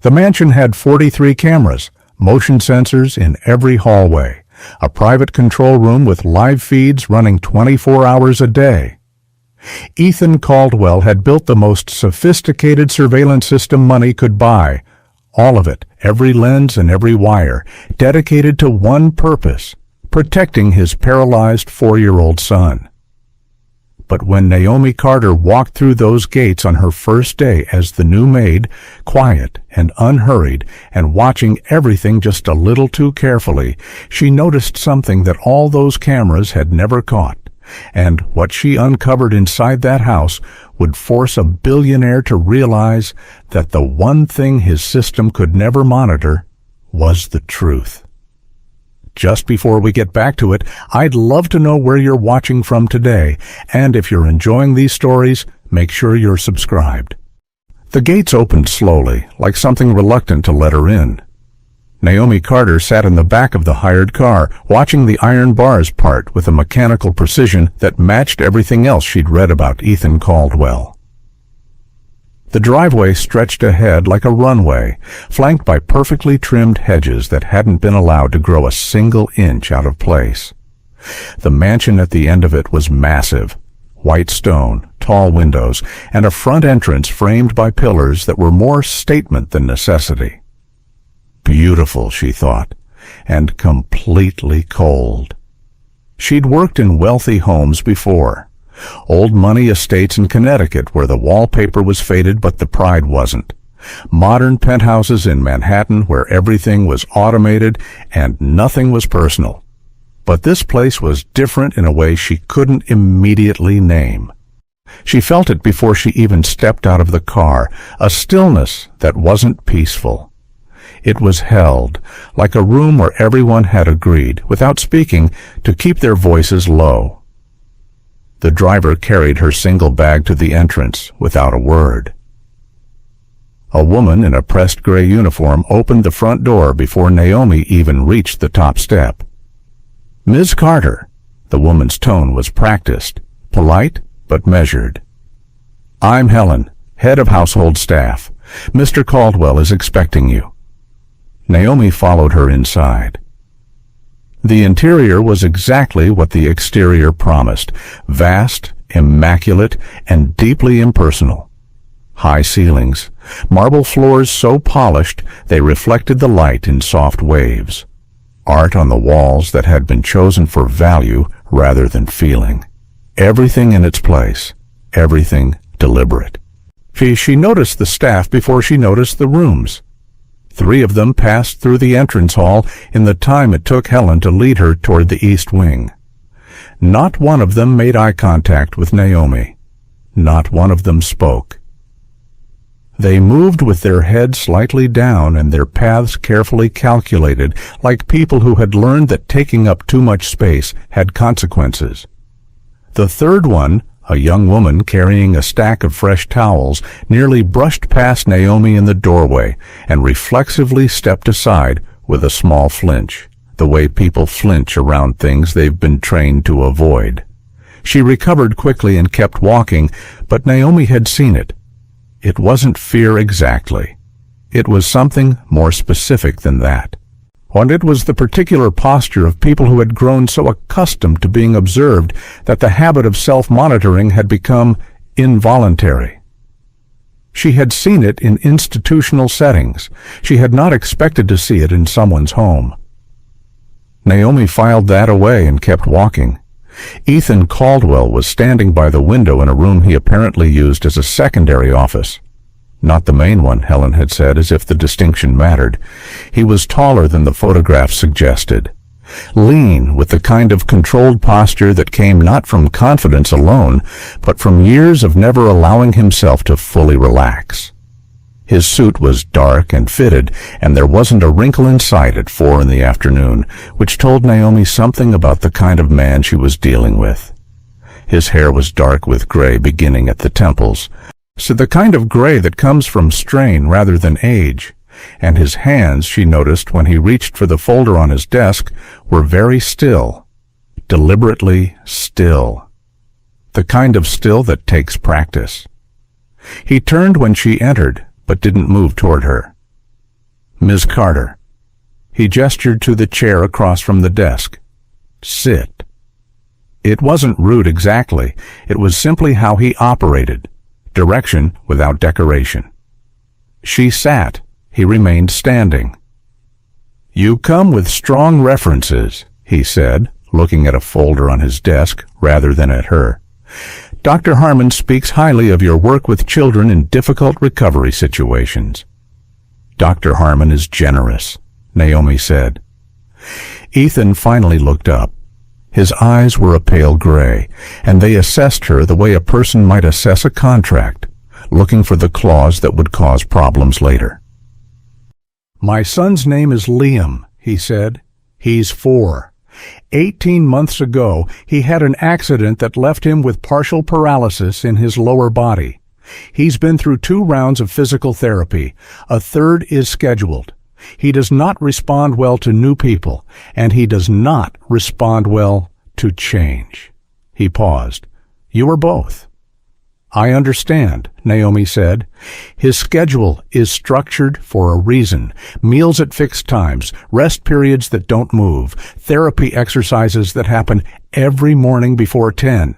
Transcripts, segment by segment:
The mansion had 43 cameras, motion sensors in every hallway, a private control room with live feeds running 24 hours a day. Ethan Caldwell had built the most sophisticated surveillance system money could buy, all of it, every lens and every wire, dedicated to one purpose: protecting his paralyzed 4-year-old son. But when Naomi Carter walked through those gates on her first day as the new maid, quiet and unhurried and watching everything just a little too carefully, she noticed something that all those cameras had never caught. And what she uncovered inside that house would force a billionaire to realize that the one thing his system could never monitor was the truth. Just before we get back to it, I'd love to know where you're watching from today, and if you're enjoying these stories, make sure you're subscribed. The gates opened slowly, like something reluctant to let her in. Naomi Carter sat in the back of the hired car, watching the iron bars part with a mechanical precision that matched everything else she'd read about Ethan Caldwell. The driveway stretched ahead like a runway, flanked by perfectly trimmed hedges that hadn't been allowed to grow a single inch out of place. The mansion at the end of it was massive: white stone, tall windows, and a front entrance framed by pillars that were more statement than necessity. Beautiful, she thought, and completely cold. She'd worked in wealthy homes before. Old money estates in Connecticut where the wallpaper was faded but the pride wasn't. Modern penthouses in Manhattan where everything was automated and nothing was personal. But this place was different in a way she couldn't immediately name. She felt it before she even stepped out of the car, a stillness that wasn't peaceful. It was held, like a room where everyone had agreed, without speaking, to keep their voices low. The driver carried her single bag to the entrance without a word. A woman in a pressed gray uniform opened the front door before Naomi even reached the top step. "Ms. Carter," the woman's tone was practiced, polite but measured. "I'm Helen, head of household staff. Mr. Caldwell is expecting you." Naomi followed her inside. The interior was exactly what the exterior promised: vast, immaculate, and deeply impersonal. High ceilings, marble floors so polished they reflected the light in soft waves. Art on the walls that had been chosen for value rather than feeling. Everything in its place, everything deliberate. She noticed the staff before she noticed the rooms. 3 of them passed through the entrance hall in the time it took Helen to lead her toward the east wing. Not one of them made eye contact with Naomi. Not one of them spoke. They moved with their heads slightly down and their paths carefully calculated, like people who had learned that taking up too much space had consequences. The 3rd one, a young woman carrying a stack of fresh towels, nearly brushed past Naomi in the doorway and reflexively stepped aside with a small flinch, the way people flinch around things they've been trained to avoid. She recovered quickly and kept walking, but Naomi had seen it. It wasn't fear exactly. It was something more specific than that. And it was the particular posture of people who had grown so accustomed to being observed that the habit of self-monitoring had become involuntary. She had seen it in institutional settings. She had not expected to see it in someone's home. Naomi filed that away and kept walking. Ethan Caldwell was standing by the window in a room he apparently used as a secondary office. Not the main one, Helen had said, as if the distinction mattered. He was taller than the photograph suggested. Lean, with the kind of controlled posture that came not from confidence alone, but from years of never allowing himself to fully relax. His suit was dark and fitted, and there wasn't a wrinkle in sight at 4 in the afternoon, which told Naomi something about the kind of man she was dealing with. His hair was dark with gray beginning at the temples, so the kind of gray that comes from strain rather than age, and his hands, she noticed when he reached for the folder on his desk, were very still, deliberately still, the kind of still that takes practice. He turned when she entered, but didn't move toward her. Ms. Carter. He gestured to the chair across from the desk. Sit. It wasn't rude exactly. It was simply how he operated. Direction without decoration. She sat. He remained standing. You come with strong references, he said, looking at a folder on his desk rather than at her. Dr. Harmon speaks highly of your work with children in difficult recovery situations. Dr. Harmon is generous, Naomi said. Ethan finally looked up. His eyes were a pale gray, and they assessed her the way a person might assess a contract, looking for the clause that would cause problems later. My son's name is Liam, he said. He's 4. 18 months ago, he had an accident that left him with partial paralysis in his lower body. He's been through 2 rounds of physical therapy. A 3rd is scheduled. He does not respond well to new people, and he does not respond well to change. He paused. You are both. I understand, Naomi said. His schedule is structured for a reason. Meals at fixed times, rest periods that don't move, therapy exercises that happen every morning before 10.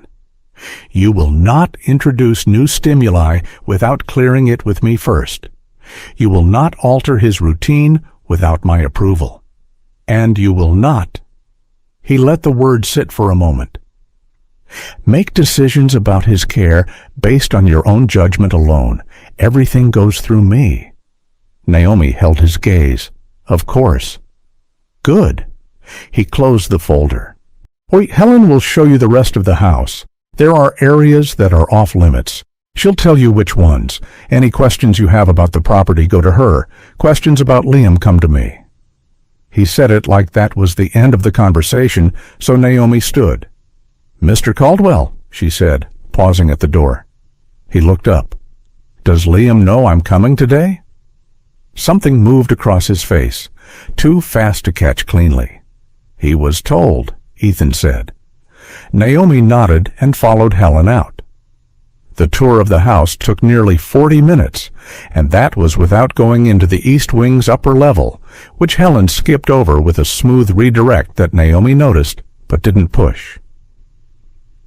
You will not introduce new stimuli without clearing it with me first. You will not alter his routine without my approval. And you will not. He let the word sit for a moment. Make decisions about his care based on your own judgment alone. Everything goes through me. Naomi held his gaze. Of course. Good. He closed the folder. Wait, Helen will show you the rest of the house. There are areas that are off limits. She'll tell you which ones. Any questions you have about the property go to her. Questions about Liam come to me. He said it like that was the end of the conversation, so Naomi stood. Mr. Caldwell, she said, pausing at the door. He looked up. Does Liam know I'm coming today? Something moved across his face, too fast to catch cleanly. He was told, Ethan said. Naomi nodded and followed Helen out. The tour of the house took nearly 40 minutes, and that was without going into the East Wing's upper level, which Helen skipped over with a smooth redirect that Naomi noticed but didn't push.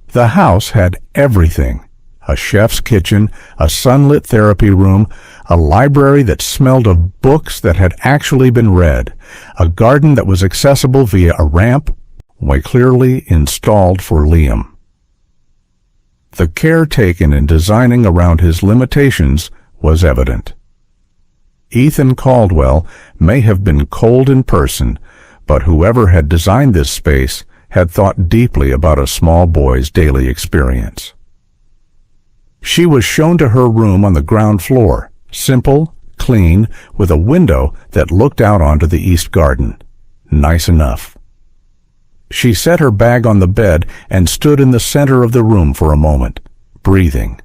The house had everything. A chef's kitchen, a sunlit therapy room, a library that smelled of books that had actually been read, a garden that was accessible via a ramp, clearly installed for Liam. The care taken in designing around his limitations was evident. Ethan Caldwell may have been cold in person, but whoever had designed this space had thought deeply about a small boy's daily experience. She was shown to her room on the ground floor, simple, clean, with a window that looked out onto the east garden. Nice enough. She set her bag on the bed and stood in the center of the room for a moment, breathing.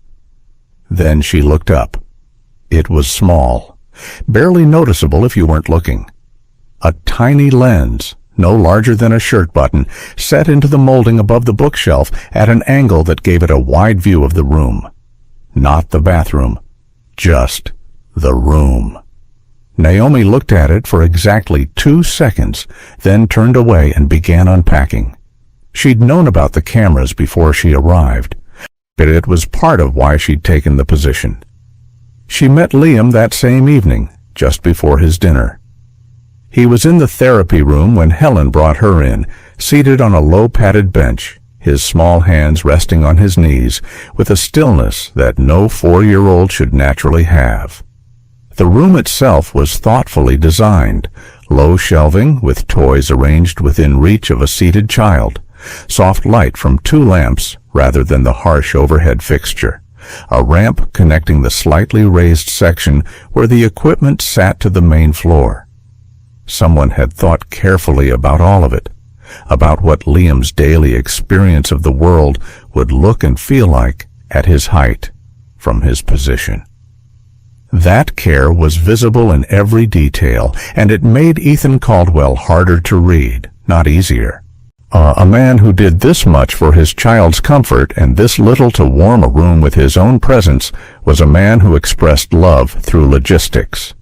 Then she looked up. It was small, barely noticeable if you weren't looking. A tiny lens, no larger than a shirt button, set into the molding above the bookshelf at an angle that gave it a wide view of the room. Not the bathroom, just the room. Naomi looked at it for exactly 2 seconds, then turned away and began unpacking. She'd known about the cameras before she arrived, but it was part of why she'd taken the position. She met Liam that same evening, just before his dinner. He was in the therapy room when Helen brought her in, seated on a low padded bench, his small hands resting on his knees, with a stillness that no 4-year-old should naturally have. The room itself was thoughtfully designed, low shelving with toys arranged within reach of a seated child, soft light from 2 lamps rather than the harsh overhead fixture, a ramp connecting the slightly raised section where the equipment sat to the main floor. Someone had thought carefully about all of it, about what Liam's daily experience of the world would look and feel like at his height, from his position. That care was visible in every detail, and it made Ethan Caldwell harder to read, not easier. A man who did this much for his child's comfort and this little to warm a room with his own presence was a man who expressed love through logistics.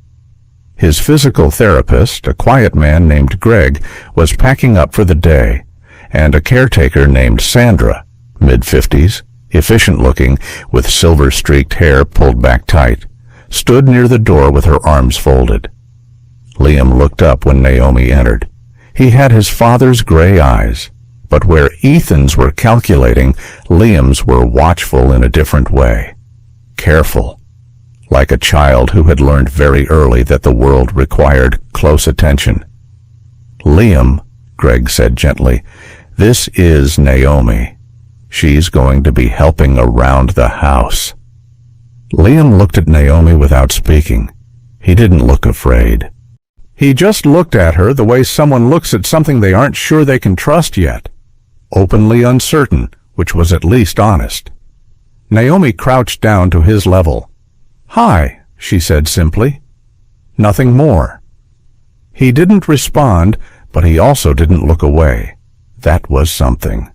His physical therapist, a quiet man named Greg, was packing up for the day, and a caretaker named Sandra, mid-50s, efficient-looking, with silver-streaked hair pulled back tight, stood near the door with her arms folded. Liam looked up when Naomi entered. He had his father's gray eyes, but where Ethan's were calculating, Liam's were watchful in a different way. Careful, like a child who had learned very early that the world required close attention. "Liam," Greg said gently, "this is Naomi. She's going to be helping around the house." Liam looked at Naomi without speaking. He didn't look afraid. He just looked at her the way someone looks at something they aren't sure they can trust yet. Openly uncertain, which was at least honest. Naomi crouched down to his level. "Hi," she said simply. Nothing more. He didn't respond, but he also didn't look away. That was something.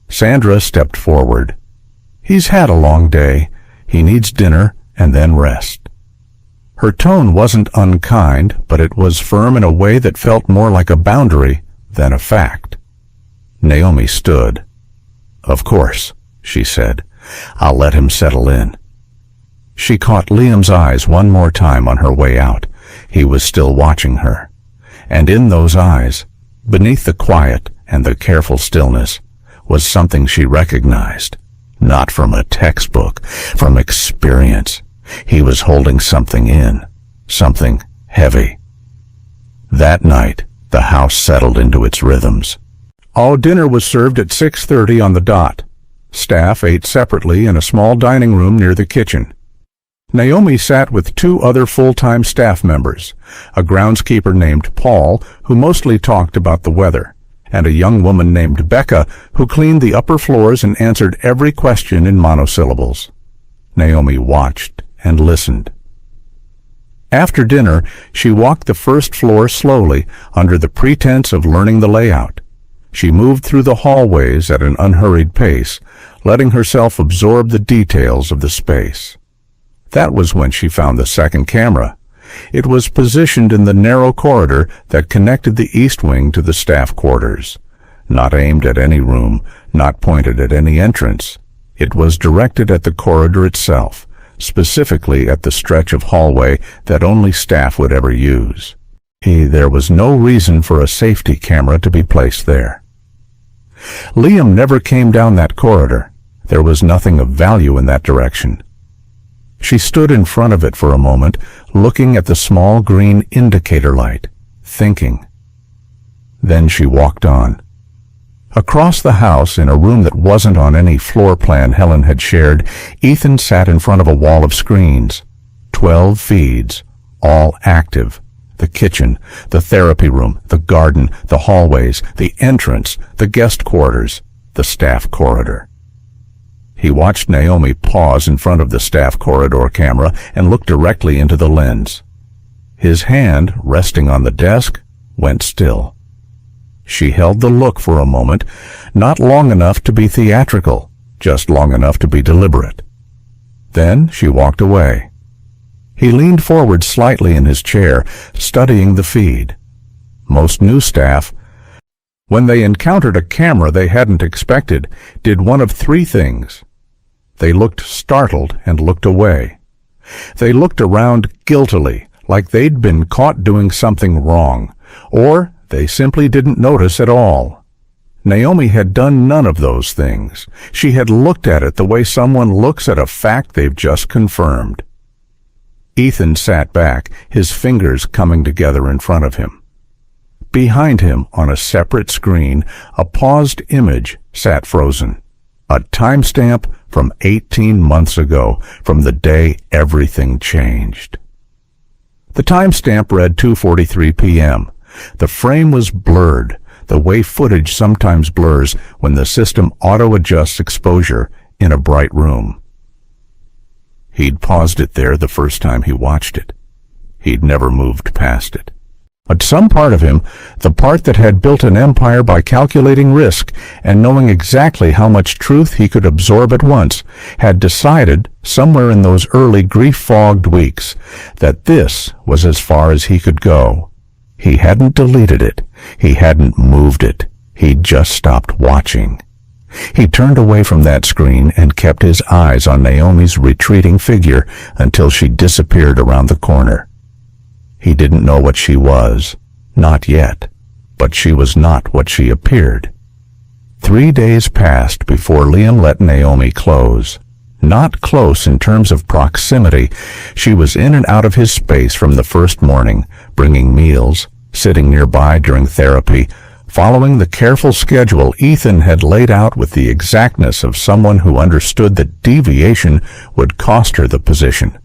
Sandra stepped forward. "He's had a long day. He needs dinner and then rest." Her tone wasn't unkind, but it was firm in a way that felt more like a boundary than a fact. Naomi stood. "Of course," she said. "I'll let him settle in." She caught Liam's eyes one more time on her way out. He was still watching her. And in those eyes, beneath the quiet and the careful stillness, was something she recognized. Not from a textbook, from experience. He was holding something in, something heavy. That night, the house settled into its rhythms. Dinner was served at 6:30 on the dot. Staff ate separately in a small dining room near the kitchen. Naomi sat with two other full-time staff members, a groundskeeper named Paul, who mostly talked about the weather, and a young woman named Becca, who cleaned the upper floors and answered every question in monosyllables. Naomi watched and listened. After dinner, she walked the first floor slowly, under the pretense of learning the layout. She moved through the hallways at an unhurried pace, letting herself absorb the details of the space. That was when she found the second camera. It was positioned in the narrow corridor that connected the east wing to the staff quarters. Not aimed at any room, not pointed at any entrance. It was directed at the corridor itself, specifically at the stretch of hallway that only staff would ever use. There was no reason for a safety camera to be placed there. Liam never came down that corridor. There was nothing of value in that direction. She stood in front of it for a moment, looking at the small green indicator light, thinking. Then she walked on. Across the house, in a room that wasn't on any floor plan Helen had shared, Ethan sat in front of a wall of screens. 12 feeds, all active. The kitchen, the therapy room, the garden, the hallways, the entrance, the guest quarters, the staff corridor. He watched Naomi pause in front of the staff corridor camera and look directly into the lens. His hand, resting on the desk, went still. She held the look for a moment, not long enough to be theatrical, just long enough to be deliberate. Then she walked away. He leaned forward slightly in his chair, studying the feed. Most new staff, when they encountered a camera they hadn't expected, did one of three things. They looked startled and looked away. They looked around guiltily, like they'd been caught doing something wrong, or they simply didn't notice at all. Naomi had done none of those things. She had looked at it the way someone looks at a fact they've just confirmed. Ethan sat back, his fingers coming together in front of him. Behind him, on a separate screen, a paused image sat frozen. A timestamp from 18 months ago, from the day everything changed. The timestamp read 2:43 p.m. The frame was blurred, the way footage sometimes blurs when the system auto-adjusts exposure in a bright room. He'd paused it there the first time he watched it. He'd never moved past it. But some part of him, the part that had built an empire by calculating risk and knowing exactly how much truth he could absorb at once, had decided, somewhere in those early grief-fogged weeks, that this was as far as he could go. He hadn't deleted it. He hadn't moved it. He'd just stopped watching. He turned away from that screen and kept his eyes on Naomi's retreating figure until she disappeared around the corner. He didn't know what she was, not yet, but she was not what she appeared. 3 days passed before Liam let Naomi close. Not close in terms of proximity. She was in and out of his space from the first morning, bringing meals, sitting nearby during therapy, following the careful schedule Ethan had laid out with the exactness of someone who understood that deviation would cost her the position,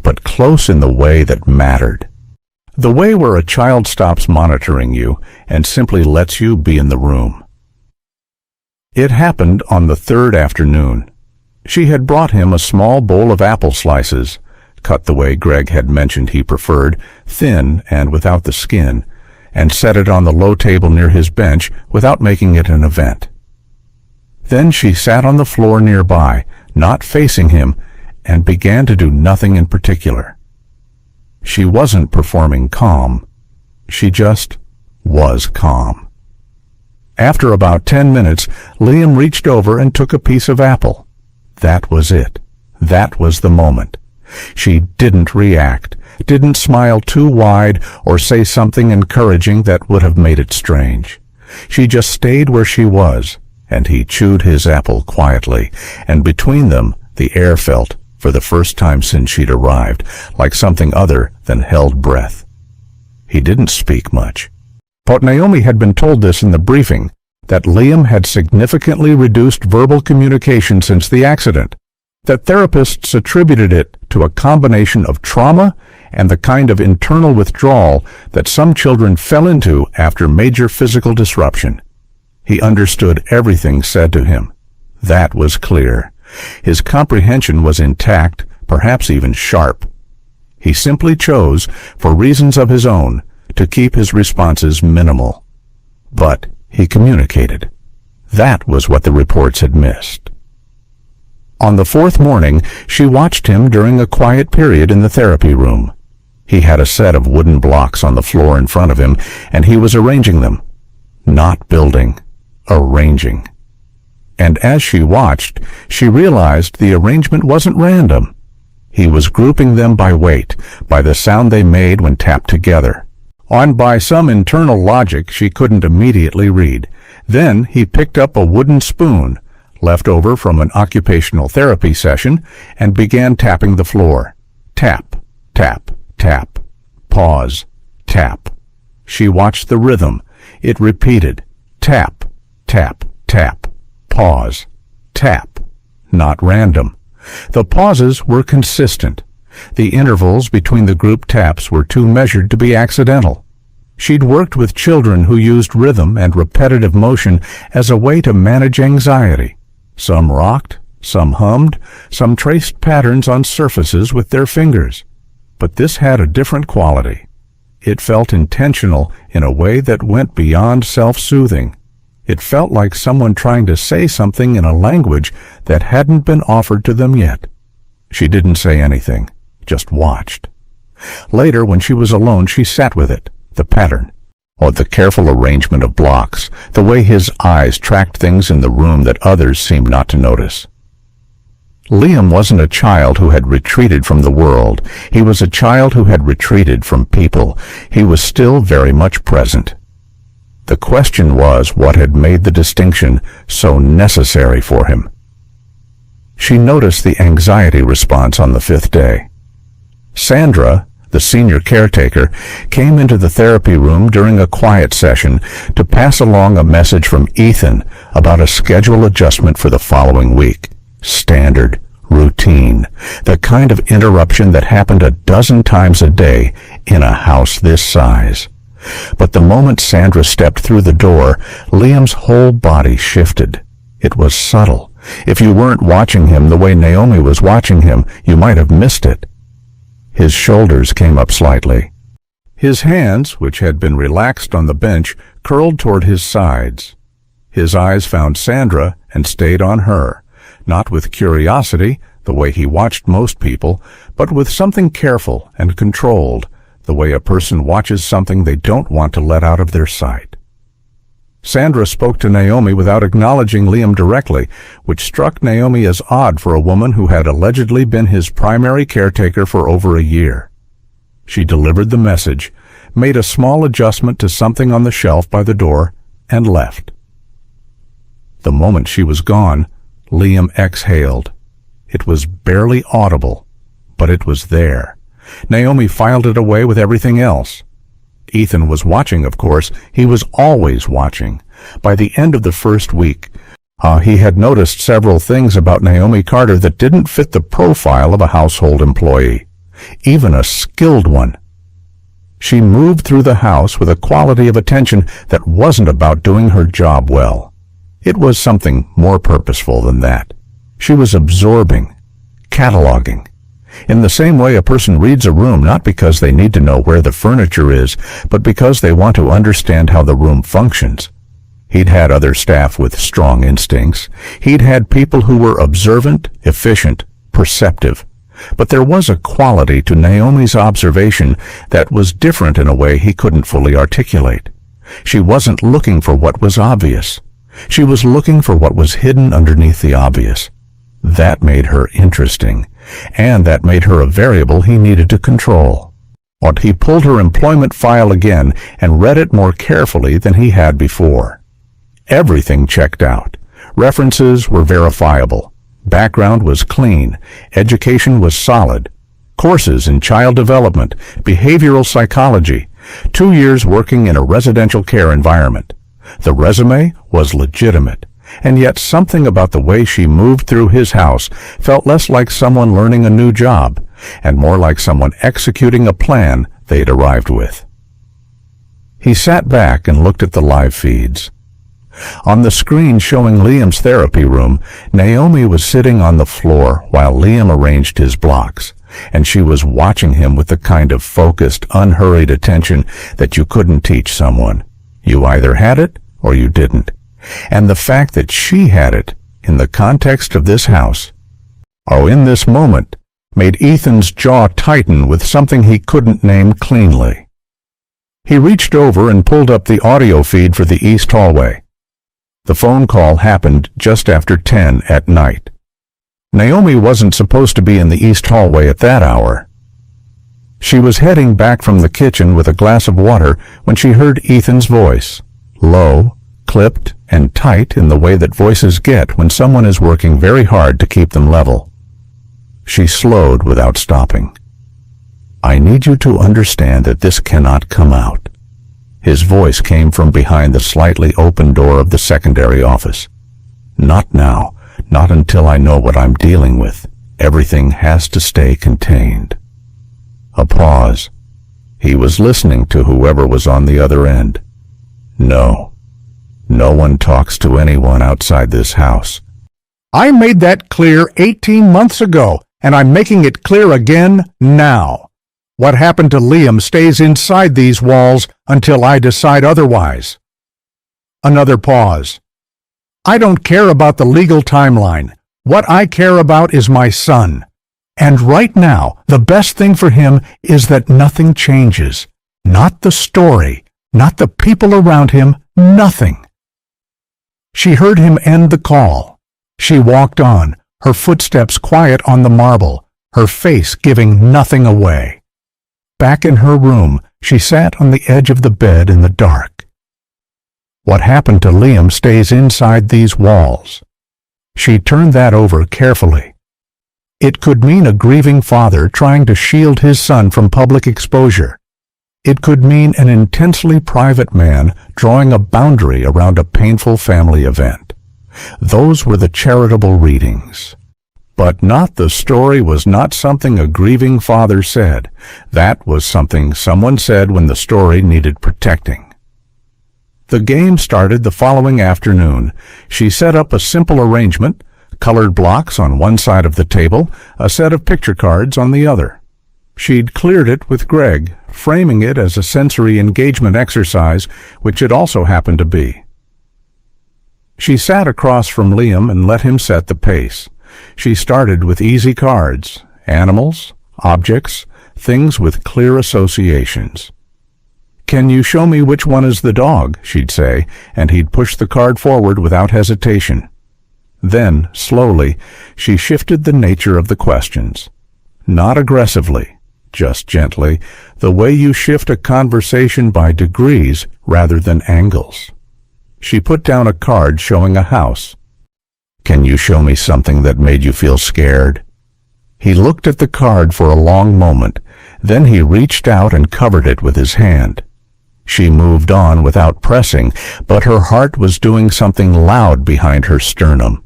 but close in the way that mattered. The way where a child stops monitoring you and simply lets you be in the room. It happened on the third afternoon. She had brought him a small bowl of apple slices, cut the way Greg had mentioned he preferred, thin and without the skin, and set it on the low table near his bench without making it an event. Then she sat on the floor nearby, not facing him, and began to do nothing in particular. She wasn't performing calm. She just was calm. After about 10 minutes, Liam reached over and took a piece of apple. That was it. That was the moment. She didn't react, didn't smile too wide or say something encouraging that would have made it strange. She just stayed where she was, and he chewed his apple quietly, and between them the air felt, for the first time since she'd arrived, like something other than held breath. He didn't speak much. But Naomi had been told this in the briefing, that Liam had significantly reduced verbal communication since the accident, that therapists attributed it to a combination of trauma and the kind of internal withdrawal that some children fell into after major physical disruption. He understood everything said to him. That was clear. His comprehension was intact, perhaps even sharp. He simply chose, for reasons of his own, to keep his responses minimal. But he communicated. That was what the reports had missed. On the fourth morning, she watched him during a quiet period in the therapy room. He had a set of wooden blocks on the floor in front of him, and he was arranging them. Not building, arranging. And as she watched, she realized the arrangement wasn't random. He was grouping them by weight, by the sound they made when tapped together, and by some internal logic she couldn't immediately read. Then he picked up a wooden spoon, left over from an occupational therapy session, and began tapping the floor. Tap, tap, tap. Pause, tap. She watched the rhythm. It repeated. Tap, tap, tap. Pause, tap. Not random. The pauses were consistent. The intervals between the group taps were too measured to be accidental. She'd worked with children who used rhythm and repetitive motion as a way to manage anxiety. Some rocked, some hummed, some traced patterns on surfaces with their fingers. But this had a different quality. It felt intentional in a way that went beyond self-soothing. It felt like someone trying to say something in a language that hadn't been offered to them yet. She didn't say anything, just watched. Later, when she was alone, she sat with it, the pattern, or the careful arrangement of blocks, the way his eyes tracked things in the room that others seemed not to notice. Liam wasn't a child who had retreated from the world. He was a child who had retreated from people. He was still very much present. The question was what had made the distinction so necessary for him. She noticed the anxiety response on the fifth day. Sandra, the senior caretaker, came into the therapy room during a quiet session to pass along a message from Ethan about a schedule adjustment for the following week. Standard, routine, the kind of interruption that happened a dozen times a day in a house this size. But the moment Sandra stepped through the door, Liam's whole body shifted. It was subtle. If you weren't watching him the way Naomi was watching him, you might have missed it. His shoulders came up slightly. His hands, which had been relaxed on the bench, curled toward his sides. His eyes found Sandra and stayed on her, not with curiosity, the way he watched most people, but with something careful and controlled, the way a person watches something they don't want to let out of their sight. Sandra spoke to Naomi without acknowledging Liam directly, which struck Naomi as odd for a woman who had allegedly been his primary caretaker for over a year. She delivered the message, made a small adjustment to something on the shelf by the door, and left. The moment she was gone, Liam exhaled. It was barely audible, but it was there. Naomi filed it away with everything else. Ethan was watching, of course. He was always watching. By the end of the first week, he had noticed several things about Naomi Carter that didn't fit the profile of a household employee, even a skilled one. She moved through the house with a quality of attention that wasn't about doing her job well. It was something more purposeful than that. She was absorbing, cataloging. In the same way a person reads a room not because they need to know where the furniture is, but because they want to understand how the room functions. He'd had other staff with strong instincts. He'd had people who were observant, efficient, perceptive. But there was a quality to Naomi's observation that was different in a way he couldn't fully articulate. She wasn't looking for what was obvious. She was looking for what was hidden underneath the obvious. That made her interesting, and that made her a variable he needed to control. But he pulled her employment file again and read it more carefully than he had before. Everything checked out. References were verifiable. Background was clean. Education was solid. Courses in child development, behavioral psychology, 2 years working in a residential care environment. The resume was legitimate. And yet something about the way she moved through his house felt less like someone learning a new job, and more like someone executing a plan they'd arrived with. He sat back and looked at the live feeds. On the screen showing Liam's therapy room, Naomi was sitting on the floor while Liam arranged his blocks, and she was watching him with the kind of focused, unhurried attention that you couldn't teach someone. You either had it or you didn't. And the fact that she had it, in the context of this house, in this moment, made Ethan's jaw tighten with something he couldn't name cleanly. He reached over and pulled up the audio feed for the east hallway. The phone call happened just after 10 at night. Naomi wasn't supposed to be in the east hallway at that hour. She was heading back from the kitchen with a glass of water when she heard Ethan's voice, low, clipped, and tight in the way that voices get when someone is working very hard to keep them level. She slowed without stopping. "I need you to understand that this cannot come out." His voice came from behind the slightly open door of the secondary office. "Not now, not until I know what I'm dealing with. Everything has to stay contained." A pause. He was listening to whoever was on the other end. "No. No one talks to anyone outside this house." "I made that clear 18 months ago, and I'm making it clear again now. What happened to Liam stays inside these walls until I decide otherwise." Another pause. "I don't care about the legal timeline. What I care about is my son. And right now, the best thing for him is that nothing changes. Not the story, not the people around him, nothing." She heard him end the call. She walked on, her footsteps quiet on the marble, her face giving nothing away. Back in her room, she sat on the edge of the bed in the dark. What happened to Liam stays inside these walls. She turned that over carefully. It could mean a grieving father trying to shield his son from public exposure. It could mean an intensely private man drawing a boundary around a painful family event. Those were the charitable readings. But not the story was not something a grieving father said. That was something someone said when the story needed protecting. The game started the following afternoon. She set up a simple arrangement, colored blocks on one side of the table, a set of picture cards on the other. She'd cleared it with Greg, framing it as a sensory engagement exercise, which it also happened to be. She sat across from Liam and let him set the pace. She started with easy cards, animals, objects, things with clear associations. "Can you show me which one is the dog?" she'd say, and he'd push the card forward without hesitation. Then, slowly, she shifted the nature of the questions. Not aggressively, just gently, the way you shift a conversation by degrees rather than angles. She put down a card showing a house. "Can you show me something that made you feel scared?" He looked at the card for a long moment, then he reached out and covered it with his hand. She moved on without pressing, but her heart was doing something loud behind her sternum.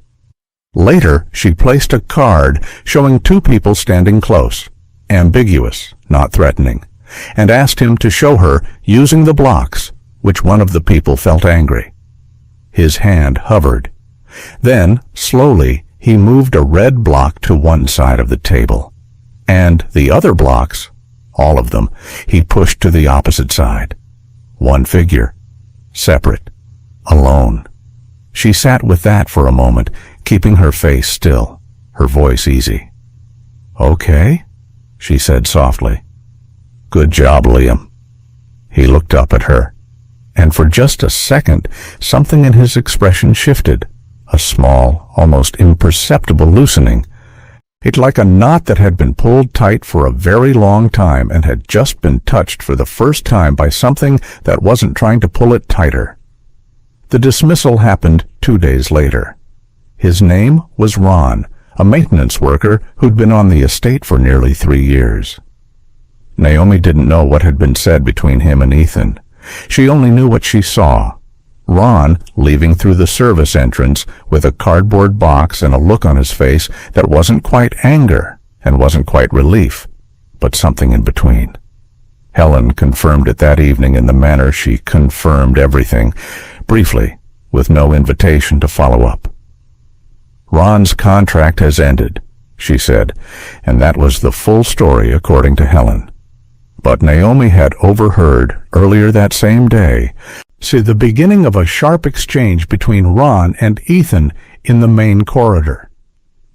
Later, she placed a card showing two people standing close, ambiguous, not threatening, and asked him to show her, using the blocks, which one of the people felt angry. His hand hovered. Then, slowly, he moved a red block to one side of the table. And the other blocks, all of them, he pushed to the opposite side. One figure, separate, alone. She sat with that for a moment, keeping her face still, her voice easy. "Okay," she said softly. "Good job, Liam." He looked up at her, and for just a second, something in his expression shifted, a small, almost imperceptible loosening. It like a knot that had been pulled tight for a very long time and had just been touched for the first time by something that wasn't trying to pull it tighter. The dismissal happened 2 days later. His name was Ron, a maintenance worker who'd been on the estate for nearly 3 years. Naomi didn't know what had been said between him and Ethan. She only knew what she saw. Ron leaving through the service entrance with a cardboard box and a look on his face that wasn't quite anger and wasn't quite relief, but something in between. Helen confirmed it that evening in the manner she confirmed everything, briefly, with no invitation to follow up. "Ron's contract has ended," she said, and that was the full story according to Helen. But Naomi had overheard, earlier that same day, the beginning of a sharp exchange between Ron and Ethan in the main corridor.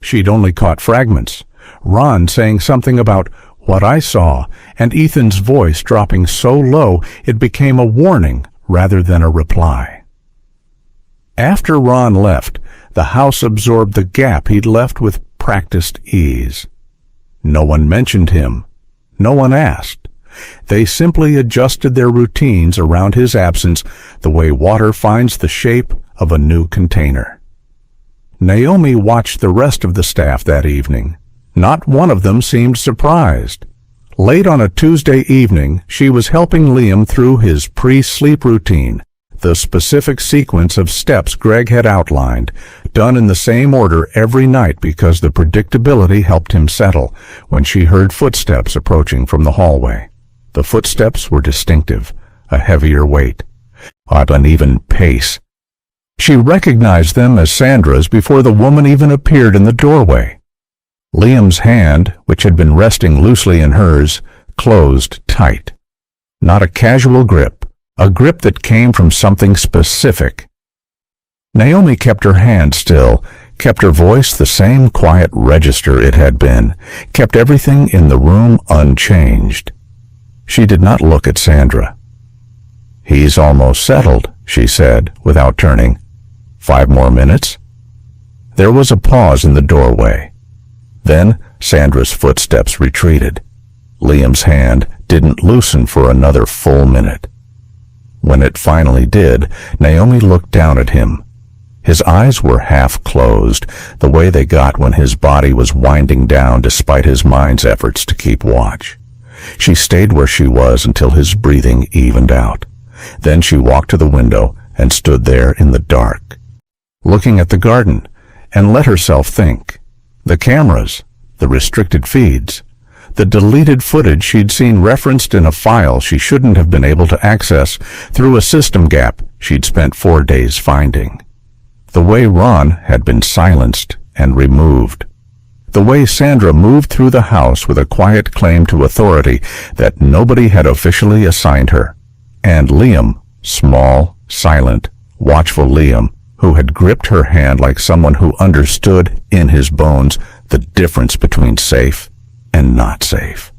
She'd only caught fragments, Ron saying something about "what I saw," and Ethan's voice dropping so low it became a warning rather than a reply. After Ron left, the house absorbed the gap he'd left with practiced ease. No one mentioned him. No one asked. They simply adjusted their routines around his absence the way water finds the shape of a new container. Naomi watched the rest of the staff that evening. Not one of them seemed surprised. Late on a Tuesday evening, she was helping Liam through his pre-sleep routine, the specific sequence of steps Greg had outlined, done in the same order every night because the predictability helped him settle, when she heard footsteps approaching from the hallway. The footsteps were distinctive, a heavier weight, an uneven pace. She recognized them as Sandra's before the woman even appeared in the doorway. Liam's hand, which had been resting loosely in hers, closed tight. Not a casual grip, a grip that came from something specific. Naomi kept her hand still, kept her voice the same quiet register it had been, kept everything in the room unchanged. She did not look at Sandra. "He's almost settled," she said, without turning. 5 more minutes?" There was a pause in the doorway. Then Sandra's footsteps retreated. Liam's hand didn't loosen for another full minute. When it finally did, Naomi looked down at him. His eyes were half closed, the way they got when his body was winding down despite his mind's efforts to keep watch. She stayed where she was until his breathing evened out. Then she walked to the window and stood there in the dark, looking at the garden, and let herself think. The cameras, the restricted feeds, the deleted footage she'd seen referenced in a file she shouldn't have been able to access through a system gap she'd spent 4 days finding. The way Ron had been silenced and removed. The way Sandra moved through the house with a quiet claim to authority that nobody had officially assigned her. And Liam, small, silent, watchful Liam, who had gripped her hand like someone who understood in his bones the difference between safe and not safe.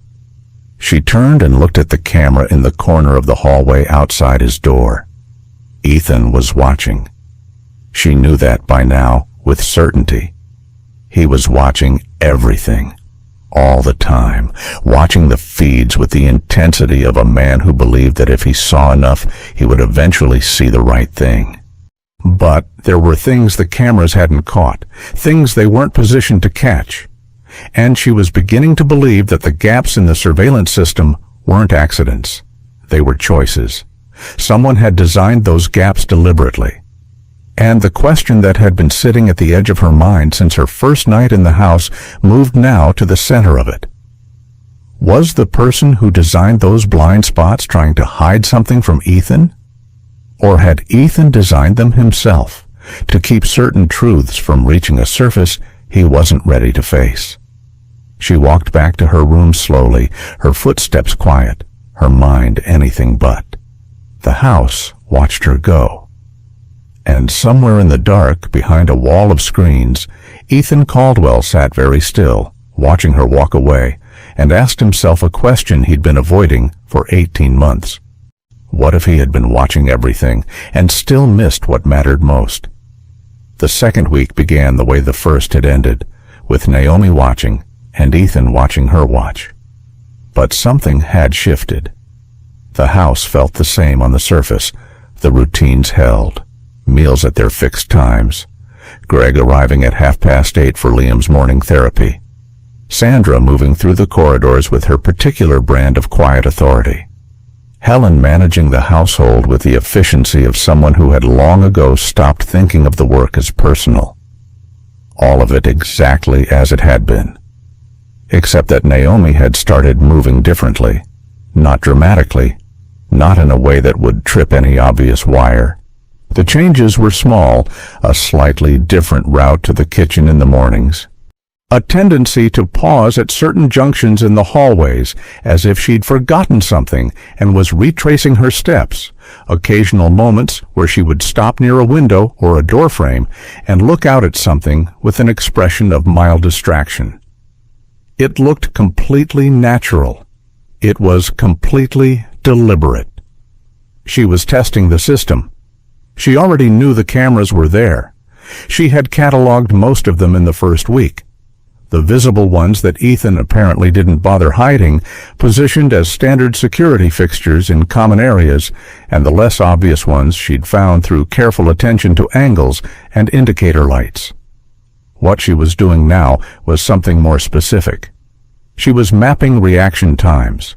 She turned and looked at the camera in the corner of the hallway outside his door. Ethan was watching. She knew that by now with certainty. He was watching everything, all the time, watching the feeds with the intensity of a man who believed that if he saw enough, he would eventually see the right thing. But there were things the cameras hadn't caught, things they weren't positioned to catch. And she was beginning to believe that the gaps in the surveillance system weren't accidents. They were choices. Someone had designed those gaps deliberately. And the question that had been sitting at the edge of her mind since her first night in the house moved now to the center of it. Was the person who designed those blind spots trying to hide something from Ethan? Or had Ethan designed them himself to keep certain truths from reaching a surface he wasn't ready to face? She walked back to her room slowly, her footsteps quiet, her mind anything but. The house watched her go. And somewhere in the dark, behind a wall of screens, Ethan Caldwell sat very still, watching her walk away, and asked himself a question he'd been avoiding for 18 months. What if he had been watching everything and still missed what mattered most? The second week began the way the first had ended, with Naomi watching and Ethan watching her watch. But something had shifted. The house felt the same on the surface. The routines held. Meals at their fixed times. Greg arriving at 8:30 for Liam's morning therapy. Sandra moving through the corridors with her particular brand of quiet authority. Helen managing the household with the efficiency of someone who had long ago stopped thinking of the work as personal. All of it exactly as it had been. Except that Naomi had started moving differently. Not dramatically. Not in a way that would trip any obvious wire. The changes were small, a slightly different route to the kitchen in the mornings. A tendency to pause at certain junctions in the hallways, as if she'd forgotten something and was retracing her steps. Occasional moments where she would stop near a window or a doorframe and look out at something with an expression of mild distraction. It looked completely natural. It was completely deliberate. She was testing the system. She already knew the cameras were there. She had cataloged most of them in the first week. The visible ones that Ethan apparently didn't bother hiding, positioned as standard security fixtures in common areas, and the less obvious ones she'd found through careful attention to angles and indicator lights. What she was doing now was something more specific. She was mapping reaction times.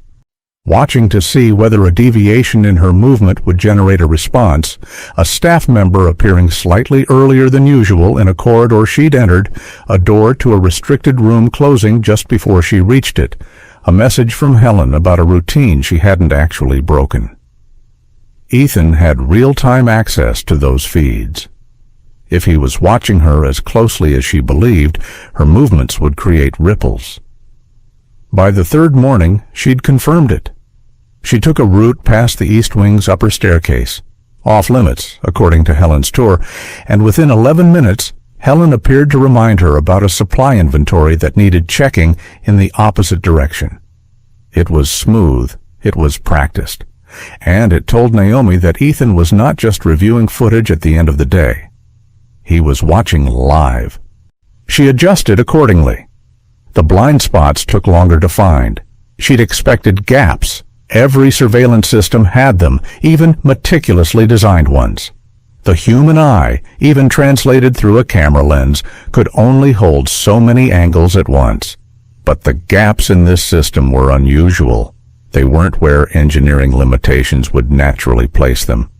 Watching to see whether a deviation in her movement would generate a response, a staff member appearing slightly earlier than usual in a corridor she'd entered, a door to a restricted room closing just before she reached it, a message from Helen about a routine she hadn't actually broken. Ethan had real-time access to those feeds. If he was watching her as closely as she believed, her movements would create ripples. By the third morning, she'd confirmed it. She took a route past the East Wing's upper staircase, off limits, according to Helen's tour, and within 11 minutes, Helen appeared to remind her about a supply inventory that needed checking in the opposite direction. It was smooth, it was practiced, and it told Naomi that Ethan was not just reviewing footage at the end of the day. He was watching live. She adjusted accordingly. The blind spots took longer to find. She'd expected gaps. Every surveillance system had them, even meticulously designed ones. The human eye, even translated through a camera lens, could only hold so many angles at once. But the gaps in this system were unusual. They weren't where engineering limitations would naturally place them.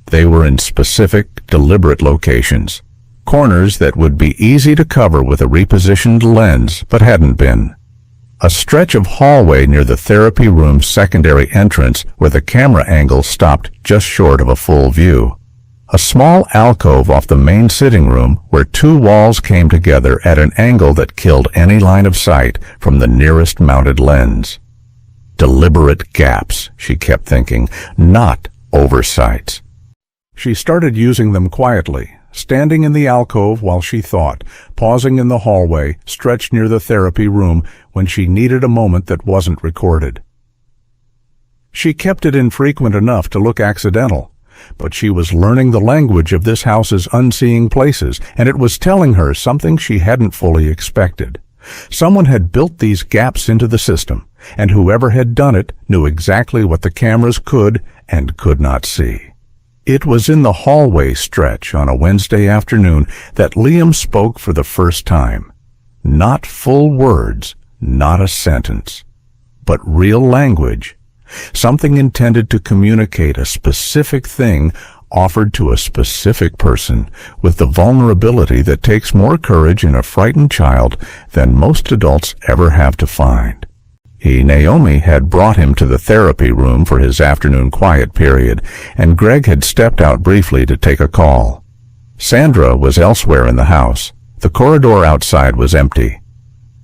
They were in specific, deliberate locations. Corners that would be easy to cover with a repositioned lens, but hadn't been. A stretch of hallway near the therapy room's secondary entrance where the camera angle stopped just short of a full view. a small alcove off the main sitting room where two walls came together at an angle that killed any line of sight from the nearest mounted lens. Deliberate gaps, she kept thinking, not oversights. She started using them quietly, standing in the alcove while she thought, pausing in the hallway, stretched near the therapy room when she needed a moment that wasn't recorded. She kept it infrequent enough to look accidental, but she was learning the language of this house's unseeing places, and it was telling her something she hadn't fully expected. Someone had built these gaps into the system, and whoever had done it knew exactly what the cameras could and could not see. It was in the hallway stretch on a Wednesday afternoon that Liam spoke for the first time. Not full words, not a sentence, but real language. Something intended to communicate a specific thing offered to a specific person with the vulnerability that takes more courage in a frightened child than most adults ever have to find. Naomi had brought him to the therapy room for his afternoon quiet period, and Greg had stepped out briefly to take a call. Sandra was elsewhere in the house. The corridor outside was empty.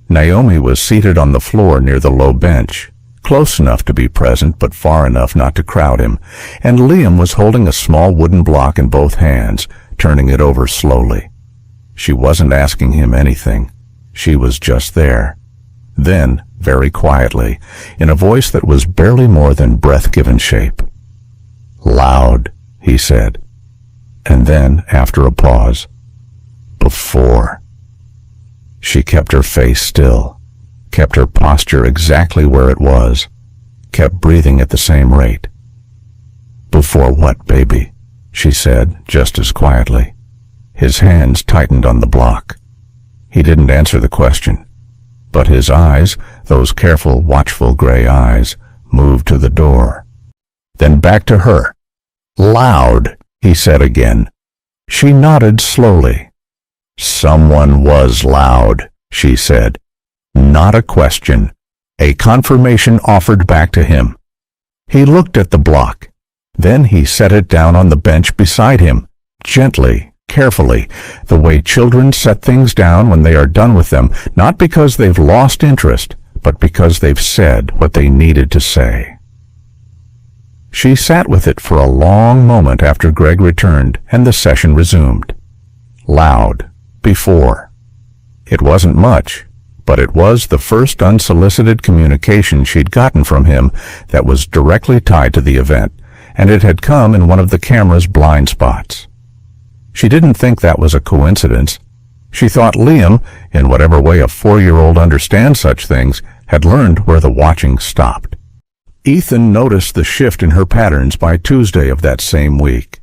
Naomi was seated on the floor near the low bench, close enough to be present but far enough not to crowd him, and Liam was holding a small wooden block in both hands, turning it over slowly. She wasn't asking him anything. She was just there. Then, very quietly, in a voice that was barely more than breath-given shape, "Loud," he said. And then, after a pause, "Before." She kept her face still, kept her posture exactly where it was, kept breathing at the same rate. "Before what, baby?" she said, just as quietly. His hands tightened on the block. He didn't answer the question, but his eyes, those careful, watchful gray eyes, moved to the door. Then back to her. "Loud," he said again. She nodded slowly. "Someone was loud," she said. Not a question, a confirmation offered back to him. He looked at the block. Then he set it down on the bench beside him, gently, carefully, the way children set things down when they are done with them, not because they've lost interest, but because they've said what they needed to say. She sat with it for a long moment after Greg returned and the session resumed. Loud. Before. It wasn't much, but it was the first unsolicited communication she'd gotten from him that was directly tied to the event, and it had come in one of the camera's blind spots. She didn't think that was a coincidence. She thought Liam, in whatever way a 4-year-old understands such things, had learned where the watching stopped. Ethan noticed the shift in her patterns by Tuesday of that same week.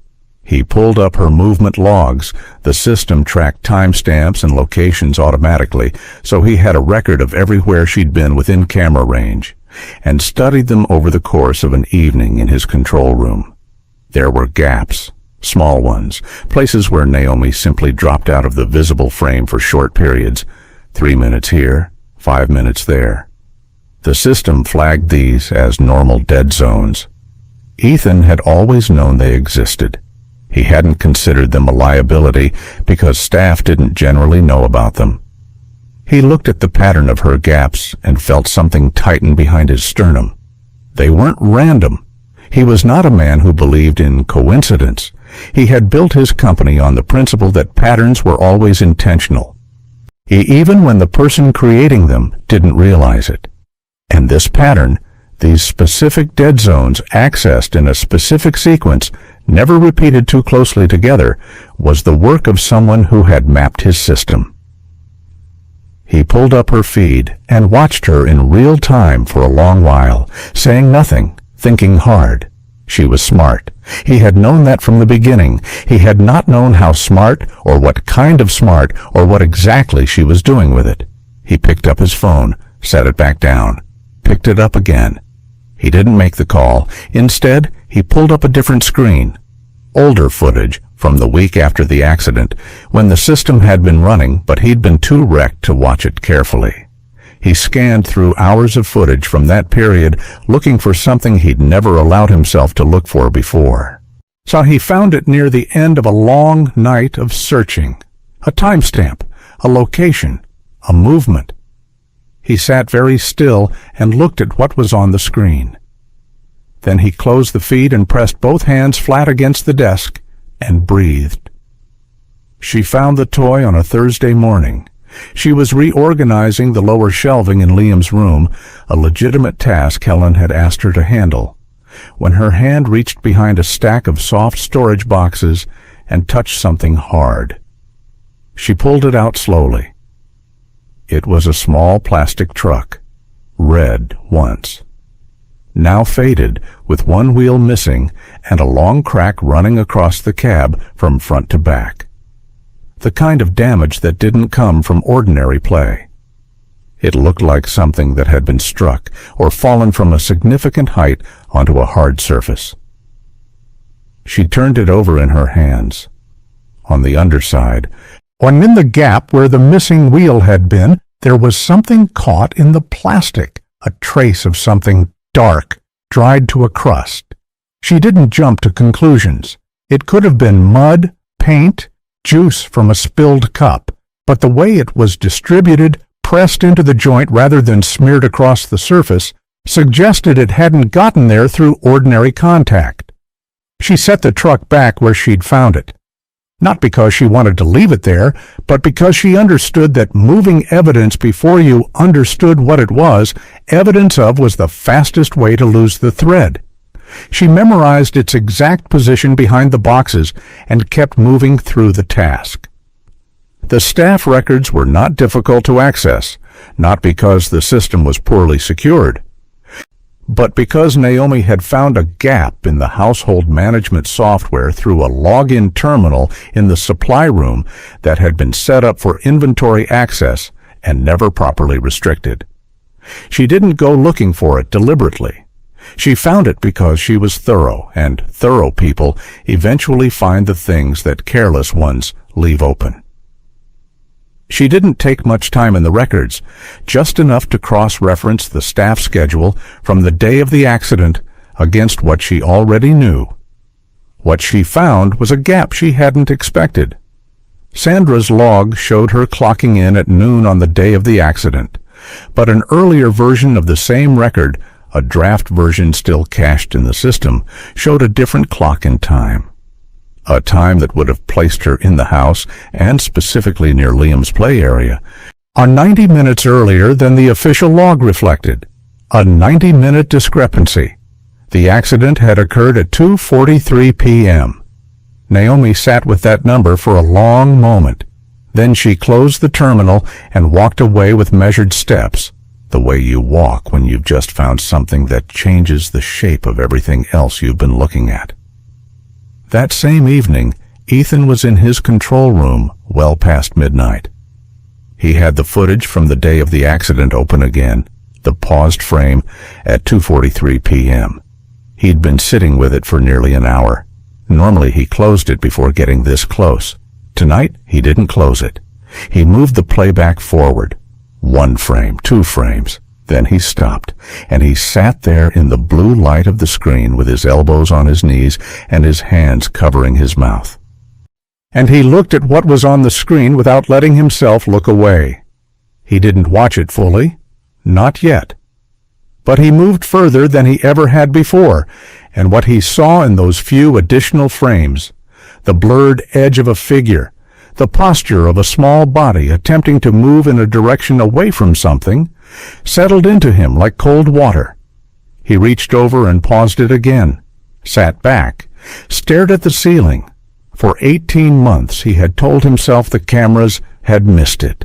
He pulled up her movement logs. The system tracked timestamps and locations automatically, so he had a record of everywhere she'd been within camera range, and studied them over the course of an evening in his control room. There were gaps, small ones, places where Naomi simply dropped out of the visible frame for short periods, 3 minutes here, 5 minutes there. The system flagged these as normal dead zones. Ethan had always known they existed. He hadn't considered them a liability because staff didn't generally know about them. He looked at the pattern of her gaps and felt something tighten behind his sternum. They weren't random. He was not a man who believed in coincidence. He had built his company on the principle that patterns were always intentional, even when the person creating them didn't realize it. And this pattern, these specific dead zones accessed in a specific sequence, never repeated too closely together, was the work of someone who had mapped his system. He pulled up her feed and watched her in real time for a long while, saying nothing, thinking hard. She was smart. He had known that from the beginning. He had not known how smart, or what kind of smart, or what exactly she was doing with it. He picked up his phone, set it back down, picked it up again. He didn't make the call. Instead, he pulled up a different screen. Older footage from the week after the accident, when the system had been running, but he'd been too wrecked to watch it carefully. He scanned through hours of footage from that period, looking for something he'd never allowed himself to look for before. so he found it near the end of a long night of searching. A timestamp, a location, a movement. He sat very still and looked at what was on the screen. Then he closed the feed and pressed both hands flat against the desk and breathed. She found the toy on a Thursday morning. She was reorganizing the lower shelving in Liam's room, a legitimate task Helen had asked her to handle, when her hand reached behind a stack of soft storage boxes and touched something hard. She pulled it out slowly. It was a small plastic truck, red once, now faded, with one wheel missing and a long crack running across the cab from front to back. The kind of damage that didn't come from ordinary play. It looked like something that had been struck or fallen from a significant height onto a hard surface. She turned it over in her hands. On the underside, and in the gap where the missing wheel had been, there was something caught in the plastic, a trace of something dark, dried to a crust. She didn't jump to conclusions. It could have been mud, paint, juice from a spilled cup, but the way it was distributed, pressed into the joint rather than smeared across the surface, suggested it hadn't gotten there through ordinary contact. She set the truck back where she'd found it. Not because she wanted to leave it there, but because she understood that moving evidence before you understood what it was, evidence of was the fastest way to lose the thread. She memorized its exact position behind the boxes and kept moving through the task. The staff records were not difficult to access, not because the system was poorly secured, but because Naomi had found a gap in the household management software through a login terminal in the supply room that had been set up for inventory access and never properly restricted. She didn't go looking for it deliberately. She found it because she was thorough, and thorough people eventually find the things that careless ones leave open. She didn't take much time in the records, just enough to cross-reference the staff schedule from the day of the accident against what she already knew. What she found was a gap she hadn't expected. Sandra's log showed her clocking in at noon on the day of the accident, but an earlier version of the same record, a draft version still cached in the system, showed a different clock in time. A time that would have placed her in the house, and specifically near Liam's play area, 90 minutes earlier than the official log reflected. A 90-minute discrepancy. The accident had occurred at 2:43 p.m. Naomi sat with that number for a long moment. Then she closed the terminal and walked away with measured steps, the way you walk when you've just found something that changes the shape of everything else you've been looking at. That same evening, Ethan was in his control room well past midnight. He had the footage from the day of the accident open again, the paused frame at 2:43 p.m. He'd been sitting with it for nearly an hour. Normally he closed it before getting this close. Tonight he didn't close it. He moved the playback forward. 1 frame, 2 frames. Then he stopped, and he sat there in the blue light of the screen with his elbows on his knees and his hands covering his mouth. And he looked at what was on the screen without letting himself look away. He didn't watch it fully. Not yet. But he moved further than he ever had before, and what he saw in those few additional frames, the blurred edge of a figure, the posture of a small body attempting to move in a direction away from something, settled into him like cold water. He reached over and paused it again, sat back, stared at the ceiling. For 18 months he had told himself the cameras had missed it,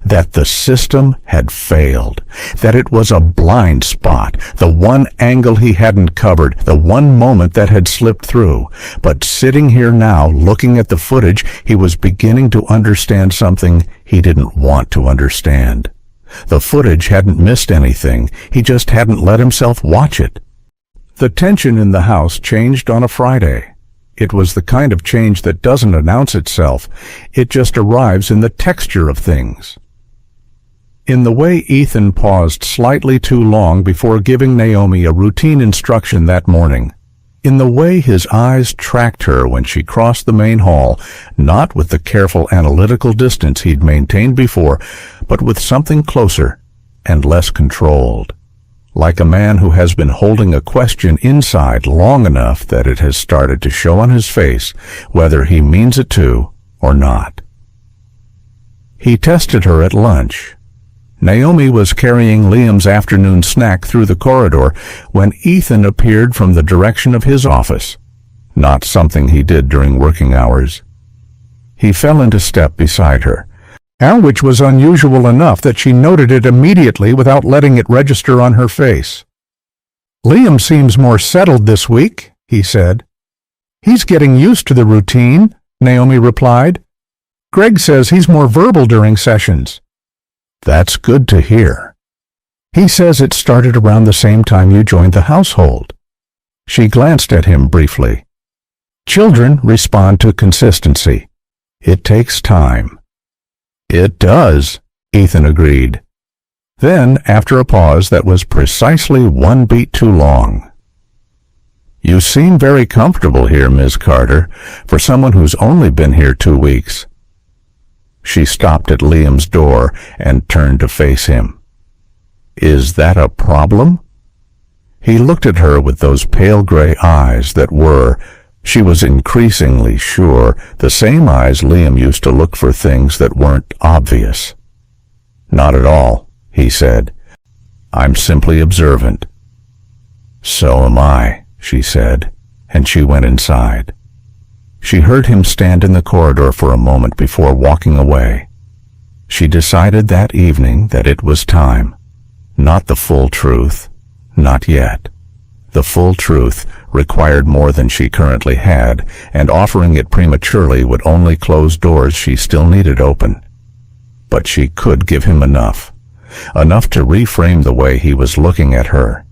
that the system had failed, that it was a blind spot, the one angle he hadn't covered, the one moment that had slipped through. But sitting here now, looking at the footage, he was beginning to understand something he didn't want to understand. The footage hadn't missed anything, he just hadn't let himself watch it. The tension in the house changed on a Friday. It was the kind of change that doesn't announce itself, it just arrives in the texture of things. In the way Ethan paused slightly too long before giving Naomi a routine instruction that morning. in the way his eyes tracked her when she crossed the main hall, not with the careful analytical distance he'd maintained before, but with something closer and less controlled, like a man who has been holding a question inside long enough that it has started to show on his face, whether he means it to or not. He tested her at lunch. Naomi was carrying Liam's afternoon snack through the corridor when Ethan appeared from the direction of his office, not something he did during working hours. He fell into step beside her, which was unusual enough that she noted it immediately without letting it register on her face. "Liam seems more settled this week," he said. "He's getting used to the routine," Naomi replied. "Greg says he's more verbal during sessions." "That's good to hear. He says it started around the same time you joined the household." She glanced at him briefly. "Children respond to consistency. It takes time." "It does," Ethan agreed. Then, after a pause that was precisely one beat too long, "You seem very comfortable here, Miss Carter, for someone who's only been here 2 weeks." She stopped at Liam's door and turned to face him. "Is that a problem?" He looked at her with those pale gray eyes that were, she was increasingly sure, the same eyes Liam used to look for things that weren't obvious. "Not at all," he said. "I'm simply observant." "So am I," she said, and she went inside. She heard him stand in the corridor for a moment before walking away. She decided that evening that it was time. Not the full truth. Not yet. The full truth required more than she currently had, and offering it prematurely would only close doors she still needed open. But she could give him enough. Enough to reframe the way he was looking at her.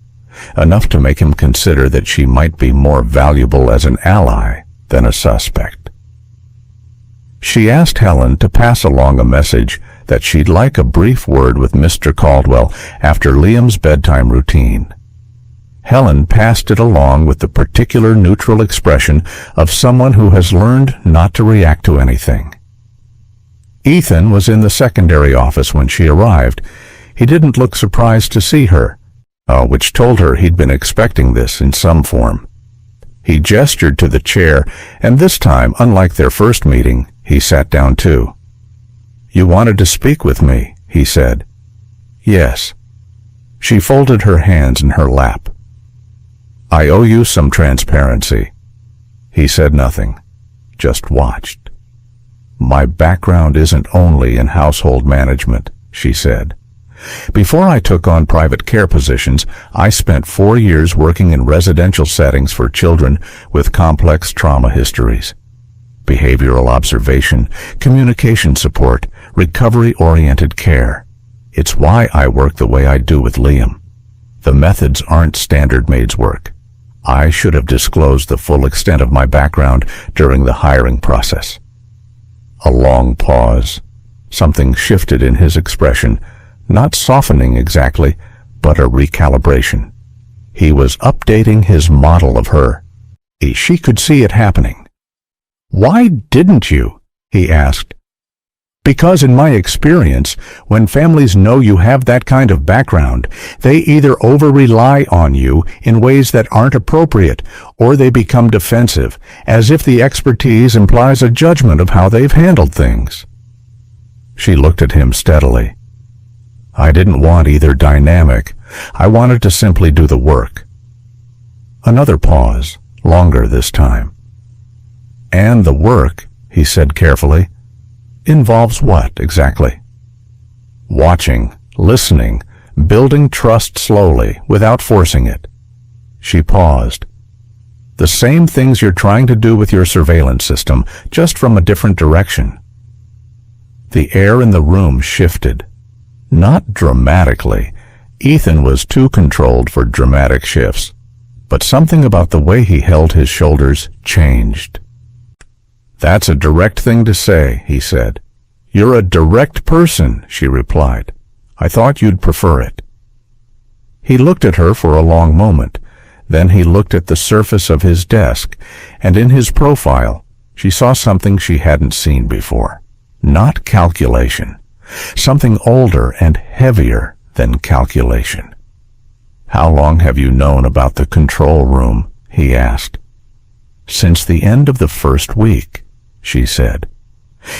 Enough to make him consider that she might be more valuable as an ally than a suspect. She asked Helen to pass along a message that she'd like a brief word with Mr. Caldwell after Liam's bedtime routine. Helen passed it along with the particular neutral expression of someone who has learned not to react to anything. Ethan was in the secondary office when she arrived. He didn't look surprised to see her, which told her he'd been expecting this in some form. He gestured to the chair, and this time, unlike their first meeting, he sat down too. "You wanted to speak with me," he said. "Yes." She folded her hands in her lap. "I owe you some transparency." He said nothing, just watched. "My background isn't only in household management," she said. "Before I took on private care positions, I spent 4 years working in residential settings for children with complex trauma histories. Behavioral observation, communication support, recovery-oriented care. It's why I work the way I do with Liam. The methods aren't standard Maid's work. I should have disclosed the full extent of my background during the hiring process." A long pause. Something shifted in his expression. Not softening exactly, but a recalibration. He was updating his model of her. She could see it happening. "Why didn't you?" he asked. "Because in my experience, when families know you have that kind of background, they either over-rely on you in ways that aren't appropriate, or they become defensive, as if the expertise implies a judgment of how they've handled things." She looked at him steadily. "I didn't want either dynamic. I wanted to simply do the work." Another pause, longer this time. "And the work," he said carefully, "involves what exactly?" "Watching, listening, building trust slowly, without forcing it." She paused. "The same things you're trying to do with your surveillance system, just from a different direction." The air in the room shifted. Not dramatically. Ethan was too controlled for dramatic shifts. But something about the way he held his shoulders changed. "That's a direct thing to say," he said. "You're a direct person," she replied. "I thought you'd prefer it." He looked at her for a long moment. Then he looked at the surface of his desk, and in his profile, she saw something she hadn't seen before. Not calculation. Something older and heavier than calculation. "How long have you known about the control room?" he asked. "Since the end of the first week," she said.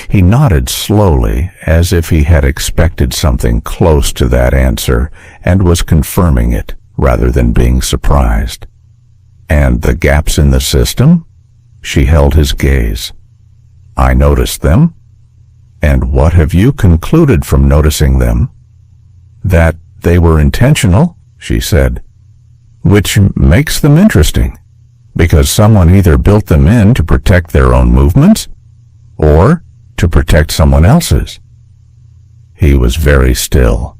He nodded slowly, as if he had expected something close to that answer and was confirming it rather than being surprised. "And the gaps in the system?" She held his gaze. "I noticed them." "And what have you concluded from noticing them?" "That they were intentional," she said. "Which makes them interesting, because someone either built them in to protect their own movements, or to protect someone else's." He was very still.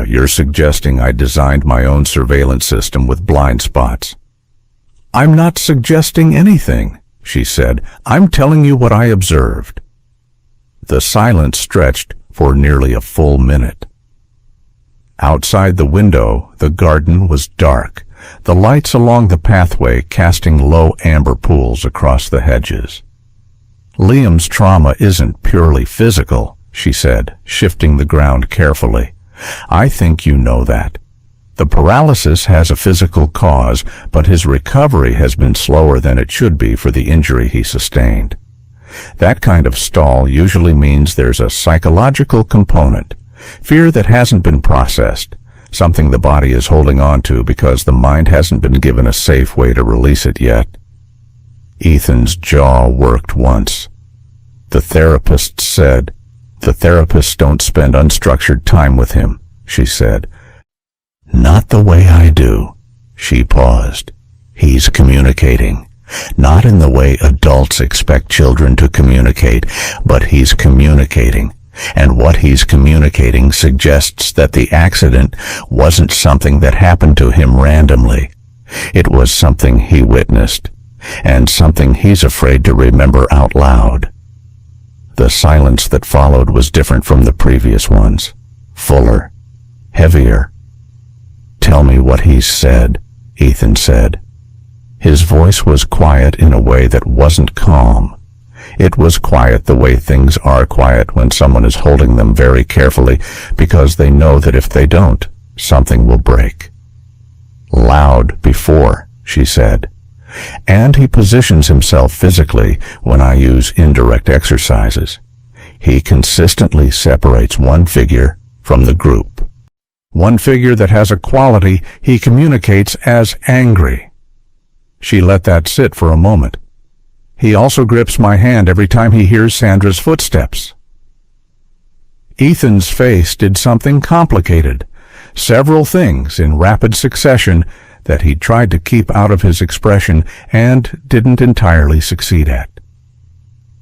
You're suggesting I designed my own surveillance system with blind spots." "I'm not suggesting anything," she said. "I'm telling you what I observed." The silence stretched for nearly a full minute. Outside the window, the garden was dark, the lights along the pathway casting low amber pools across the hedges. "Liam's trauma isn't purely physical," she said, shifting the ground carefully. "I think you know that. The paralysis has a physical cause, but his recovery has been slower than it should be for the injury he sustained. That kind of stall usually means there's a psychological component, fear that hasn't been processed, something the body is holding on to because the mind hasn't been given a safe way to release it yet." Ethan's jaw worked once. "The therapist said, the therapists don't spend unstructured time with him," she said. "Not the way I do." She paused. "He's communicating. Not in the way adults expect children to communicate, but he's communicating. And what he's communicating suggests that the accident wasn't something that happened to him randomly. It was something he witnessed, and something he's afraid to remember out loud." The silence that followed was different from the previous ones. Fuller. Heavier. "Tell me what he said," Ethan said. His voice was quiet in a way that wasn't calm. It was quiet the way things are quiet when someone is holding them very carefully because they know that if they don't, something will break. "Loud before," she said. "And he positions himself physically when I use indirect exercises. He consistently separates one figure from the group. One figure that has a quality he communicates as angry." She let that sit for a moment. "He also grips my hand every time he hears Sandra's footsteps." Ethan's face did something complicated, several things in rapid succession that he tried to keep out of his expression and didn't entirely succeed at.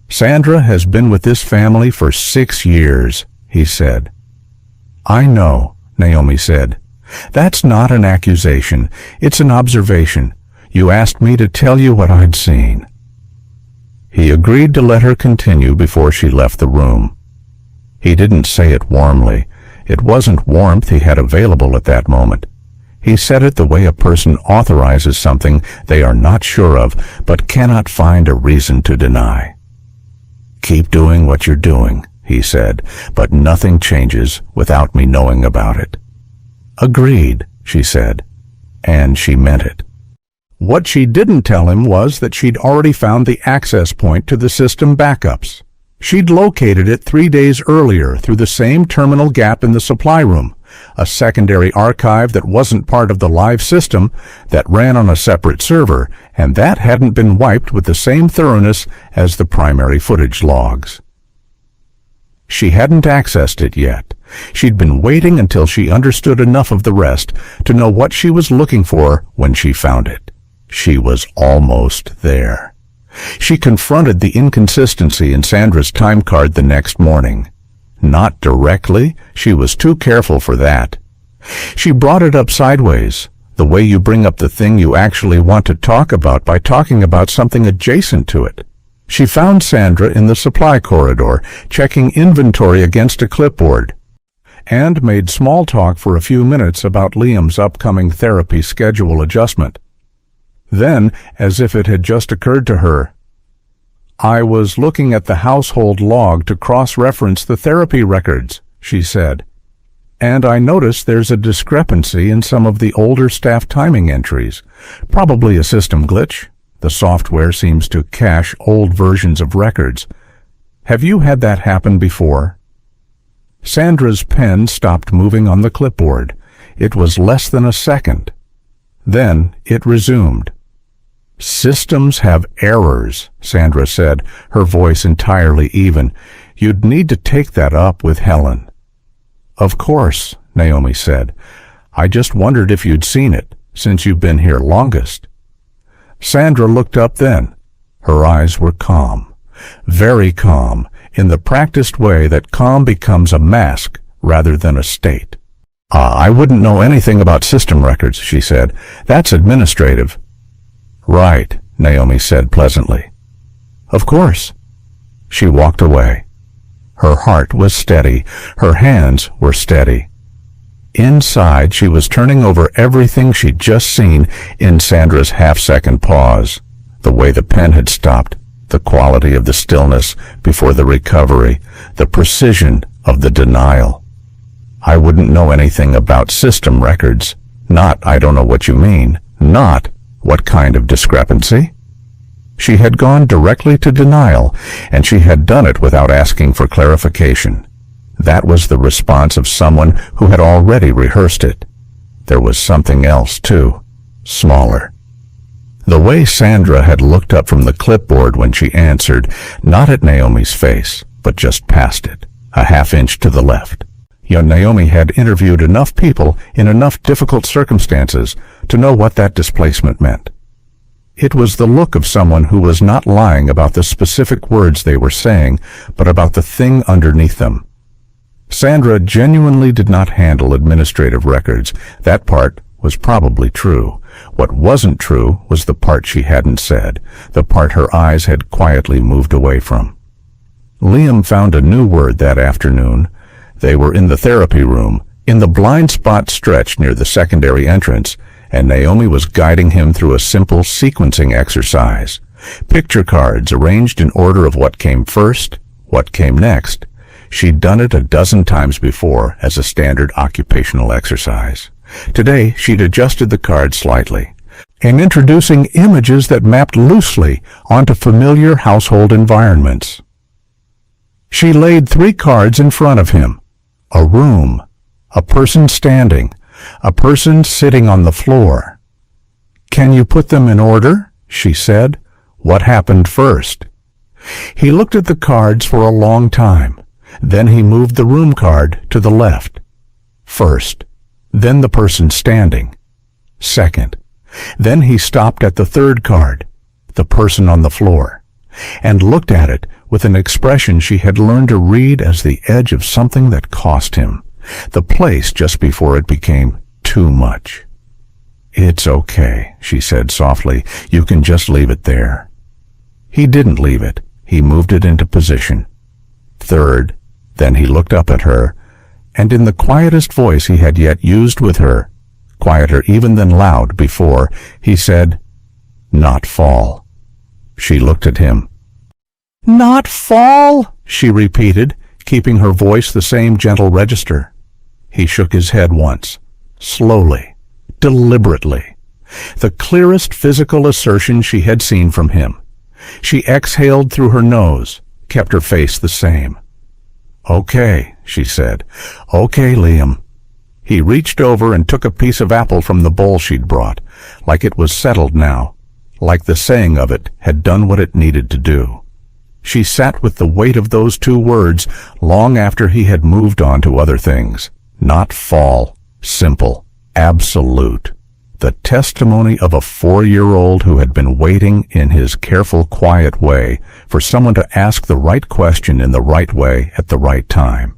"Sandra has been with this family for 6 years, he said. "I know," Naomi said. "That's not an accusation. It's an observation. You asked me to tell you what I'd seen." He agreed to let her continue before she left the room. He didn't say it warmly. It wasn't warmth he had available at that moment. He said it the way a person authorizes something they are not sure of but cannot find a reason to deny. "Keep doing what you're doing," he said, "but nothing changes without me knowing about it." "Agreed," she said, and she meant it. What she didn't tell him was that she'd already found the access point to the system backups. She'd located it 3 days earlier through the same terminal gap in the supply room, a secondary archive that wasn't part of the live system, that ran on a separate server, and that hadn't been wiped with the same thoroughness as the primary footage logs. She hadn't accessed it yet. She'd been waiting until she understood enough of the rest to know what she was looking for when she found it. She was almost there. She confronted the inconsistency in Sandra's time card the next morning. Not directly, she was too careful for that. She brought it up sideways, the way you bring up the thing you actually want to talk about by talking about something adjacent to it. She found Sandra in the supply corridor, checking inventory against a clipboard, and made small talk for a few minutes about Liam's upcoming therapy schedule adjustment. Then, as if it had just occurred to her, "I was looking at the household log to cross-reference the therapy records," she said, "and I noticed there's a discrepancy in some of the older staff timing entries. Probably a system glitch. The software seems to cache old versions of records. Have you had that happen before?" Sandra's pen stopped moving on the clipboard. It was less than a second. Then it resumed. "Systems have errors," Sandra said, her voice entirely even. "You'd need to take that up with Helen." "Of course," Naomi said. "I just wondered if you'd seen it, since you've been here longest." Sandra looked up then. Her eyes were calm, very calm, in the practiced way that calm becomes a mask rather than a state. "I wouldn't know anything about system records," she said. "That's administrative." "Right," Naomi said pleasantly. "Of course." She walked away. Her heart was steady. Her hands were steady. Inside, she was turning over everything she'd just seen in Sandra's half-second pause. The way the pen had stopped, the quality of the stillness before the recovery, the precision of the denial. "I wouldn't know anything about system records. Not, I don't know what you mean. Not, what kind of discrepancy?" She had gone directly to denial, and she had done it without asking for clarification. That was the response of someone who had already rehearsed it. There was something else, too, smaller. The way Sandra had looked up from the clipboard when she answered, not at Naomi's face, but just past it, a half-inch to the left. Young Naomi had interviewed enough people in enough difficult circumstances to know what that displacement meant. It was the look of someone who was not lying about the specific words they were saying, but about the thing underneath them. Sandra genuinely did not handle administrative records. That part was probably true. What wasn't true was the part she hadn't said, the part her eyes had quietly moved away from. Liam found a new word that afternoon. They were in the therapy room, in the blind spot stretch near the secondary entrance, and Naomi was guiding him through a simple sequencing exercise. Picture cards arranged in order of what came first, what came next. She'd done it a dozen times before as a standard occupational exercise. Today, she'd adjusted the cards slightly, and introducing images that mapped loosely onto familiar household environments. She laid 3 cards in front of him. A room, a person standing, a person sitting on the floor. "Can you put them in order?" she said. "What happened first?" He looked at the cards for a long time. Then he moved the room card to the left. First. Then the person standing. Second. Then he stopped at the 3rd card, the person on the floor, and looked at it with an expression she had learned to read as the edge of something that cost him, the place just before it became too much. "It's okay," she said softly. "You can just leave it there." He didn't leave it. He moved it into position. Third. Then he looked up at her, and in the quietest voice he had yet used with her, quieter even than loud before, he said, "Not fall." She looked at him. "Not fall?" she repeated, keeping her voice the same gentle register. He shook his head once, slowly, deliberately, the clearest physical assertion she had seen from him. She exhaled through her nose, kept her face the same. "Okay," she said. "Okay, Liam." He reached over and took a piece of apple from the bowl she'd brought, like it was settled now, like the saying of it had done what it needed to do. She sat with the weight of those 2 words long after he had moved on to other things. Not fall, simple, absolute. The testimony of a 4-year-old who had been waiting in his careful, quiet way for someone to ask the right question in the right way at the right time.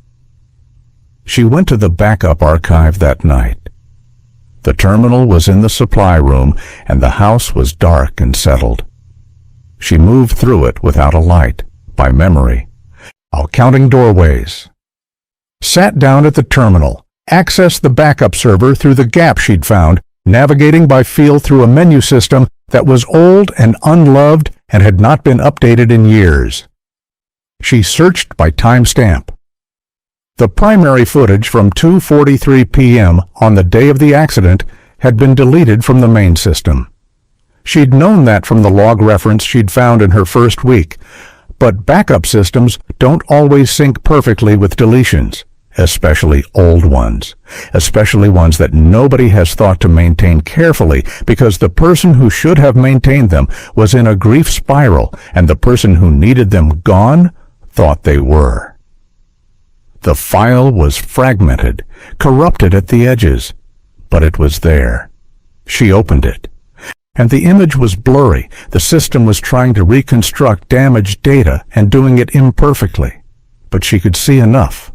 She went to the backup archive that night. The terminal was in the supply room, and the house was dark and settled. She moved through it without a light, by memory, counting doorways. Sat down at the terminal, accessed the backup server through the gap she'd found, navigating by feel through a menu system that was old and unloved and had not been updated in years. She searched by timestamp. The primary footage from 2:43 p.m. on the day of the accident had been deleted from the main system. She'd known that from the log reference she'd found in her first week, but backup systems don't always sync perfectly with deletions, especially old ones, especially ones that nobody has thought to maintain carefully because the person who should have maintained them was in a grief spiral and the person who needed them gone thought they were. The file was fragmented, corrupted at the edges, but it was there. She opened it. And the image was blurry. The system was trying to reconstruct damaged data and doing it imperfectly. But she could see enough.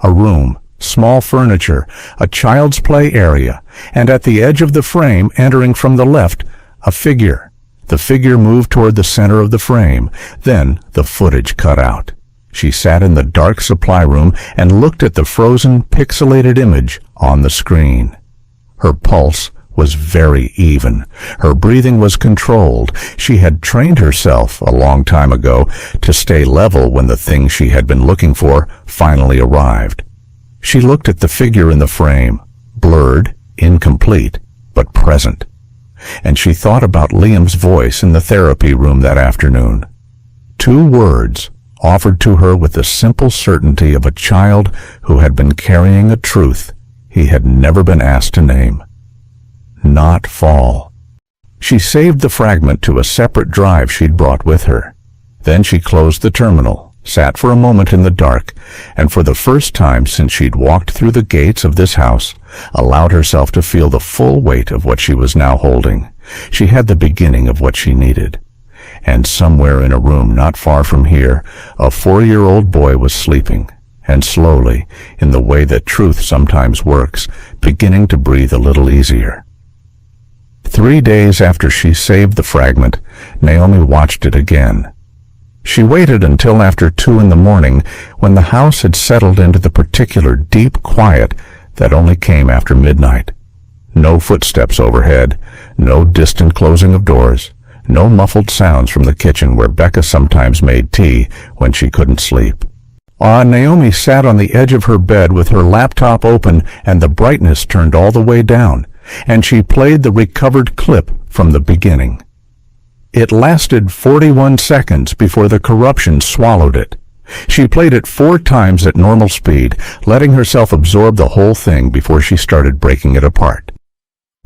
A room, small furniture, a child's play area, and at the edge of the frame, entering from the left, a figure. The figure moved toward the center of the frame. Then the footage cut out. She sat in the dark supply room and looked at the frozen, pixelated image on the screen. Her pulse was very even. Her breathing was controlled. She had trained herself a long time ago to stay level when the thing she had been looking for finally arrived. She looked at the figure in the frame, blurred, incomplete, but present. And she thought about Liam's voice in the therapy room that afternoon. 2 words offered to her with the simple certainty of a child who had been carrying a truth he had never been asked to name. Not fall. She saved the fragment to a separate drive she'd brought with her. Then she closed the terminal, sat for a moment in the dark, and for the first time since she'd walked through the gates of this house, allowed herself to feel the full weight of what she was now holding. She had the beginning of what she needed. And somewhere in a room not far from here, a 4-year-old boy was sleeping, and slowly, in the way that truth sometimes works, beginning to breathe a little easier. 3 days after she saved the fragment, Naomi watched it again. She waited until after 2 in the morning, when the house had settled into the particular deep quiet that only came after midnight. No footsteps overhead, no distant closing of doors, no muffled sounds from the kitchen where Becca sometimes made tea when she couldn't sleep. Naomi sat on the edge of her bed with her laptop open and the brightness turned all the way down, and she played the recovered clip from the beginning. It lasted 41 seconds before the corruption swallowed it. She played it 4 times at normal speed, letting herself absorb the whole thing before she started breaking it apart.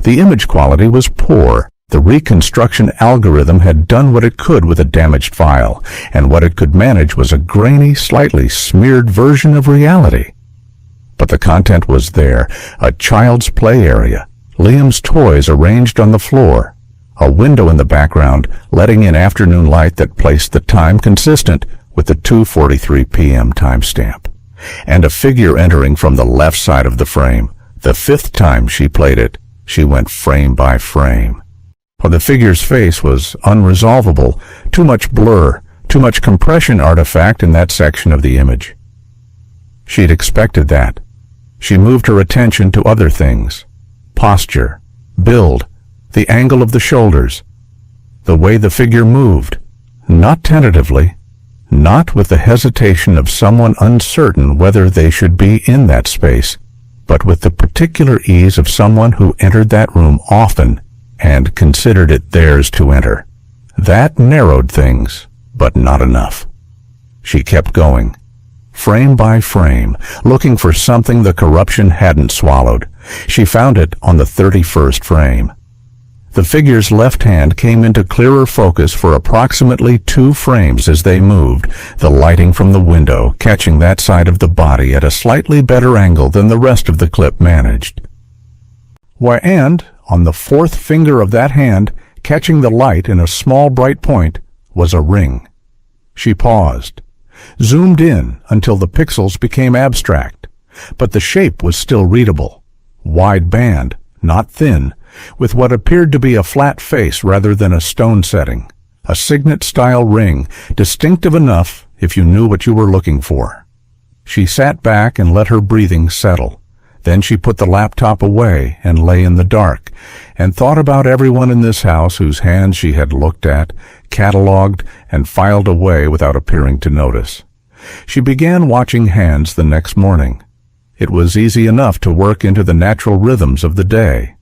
The image quality was poor. The reconstruction algorithm had done what it could with a damaged file, and what it could manage was a grainy, slightly smeared version of reality. But the content was there, a child's play area, Liam's toys arranged on the floor, a window in the background letting in afternoon light that placed the time consistent with the 2:43 p.m. timestamp, and a figure entering from the left side of the frame. The 5th time she played it, she went frame by frame. The figure's face was unresolvable, too much blur, too much compression artifact in that section of the image. She'd expected that. She moved her attention to other things. Posture, build, the angle of the shoulders, the way the figure moved, not tentatively, not with the hesitation of someone uncertain whether they should be in that space, but with the particular ease of someone who entered that room often and considered it theirs to enter. That narrowed things, but not enough. She kept going, frame by frame, looking for something the corruption hadn't swallowed. She found it on the 31st frame. The figure's left hand came into clearer focus for approximately 2 frames as they moved, the lighting from the window catching that side of the body at a slightly better angle than the rest of the clip managed. And on the 4th finger of that hand, catching the light in a small bright point, was a ring. She paused, zoomed in until the pixels became abstract, but the shape was still readable. Wide band, not thin, with what appeared to be a flat face rather than a stone setting. A signet-style ring, distinctive enough if you knew what you were looking for. She sat back and let her breathing settle. Then she put the laptop away and lay in the dark, and thought about everyone in this house whose hands she had looked at, cataloged, and filed away without appearing to notice. She began watching hands the next morning. It was easy enough to work into the natural rhythms of the day.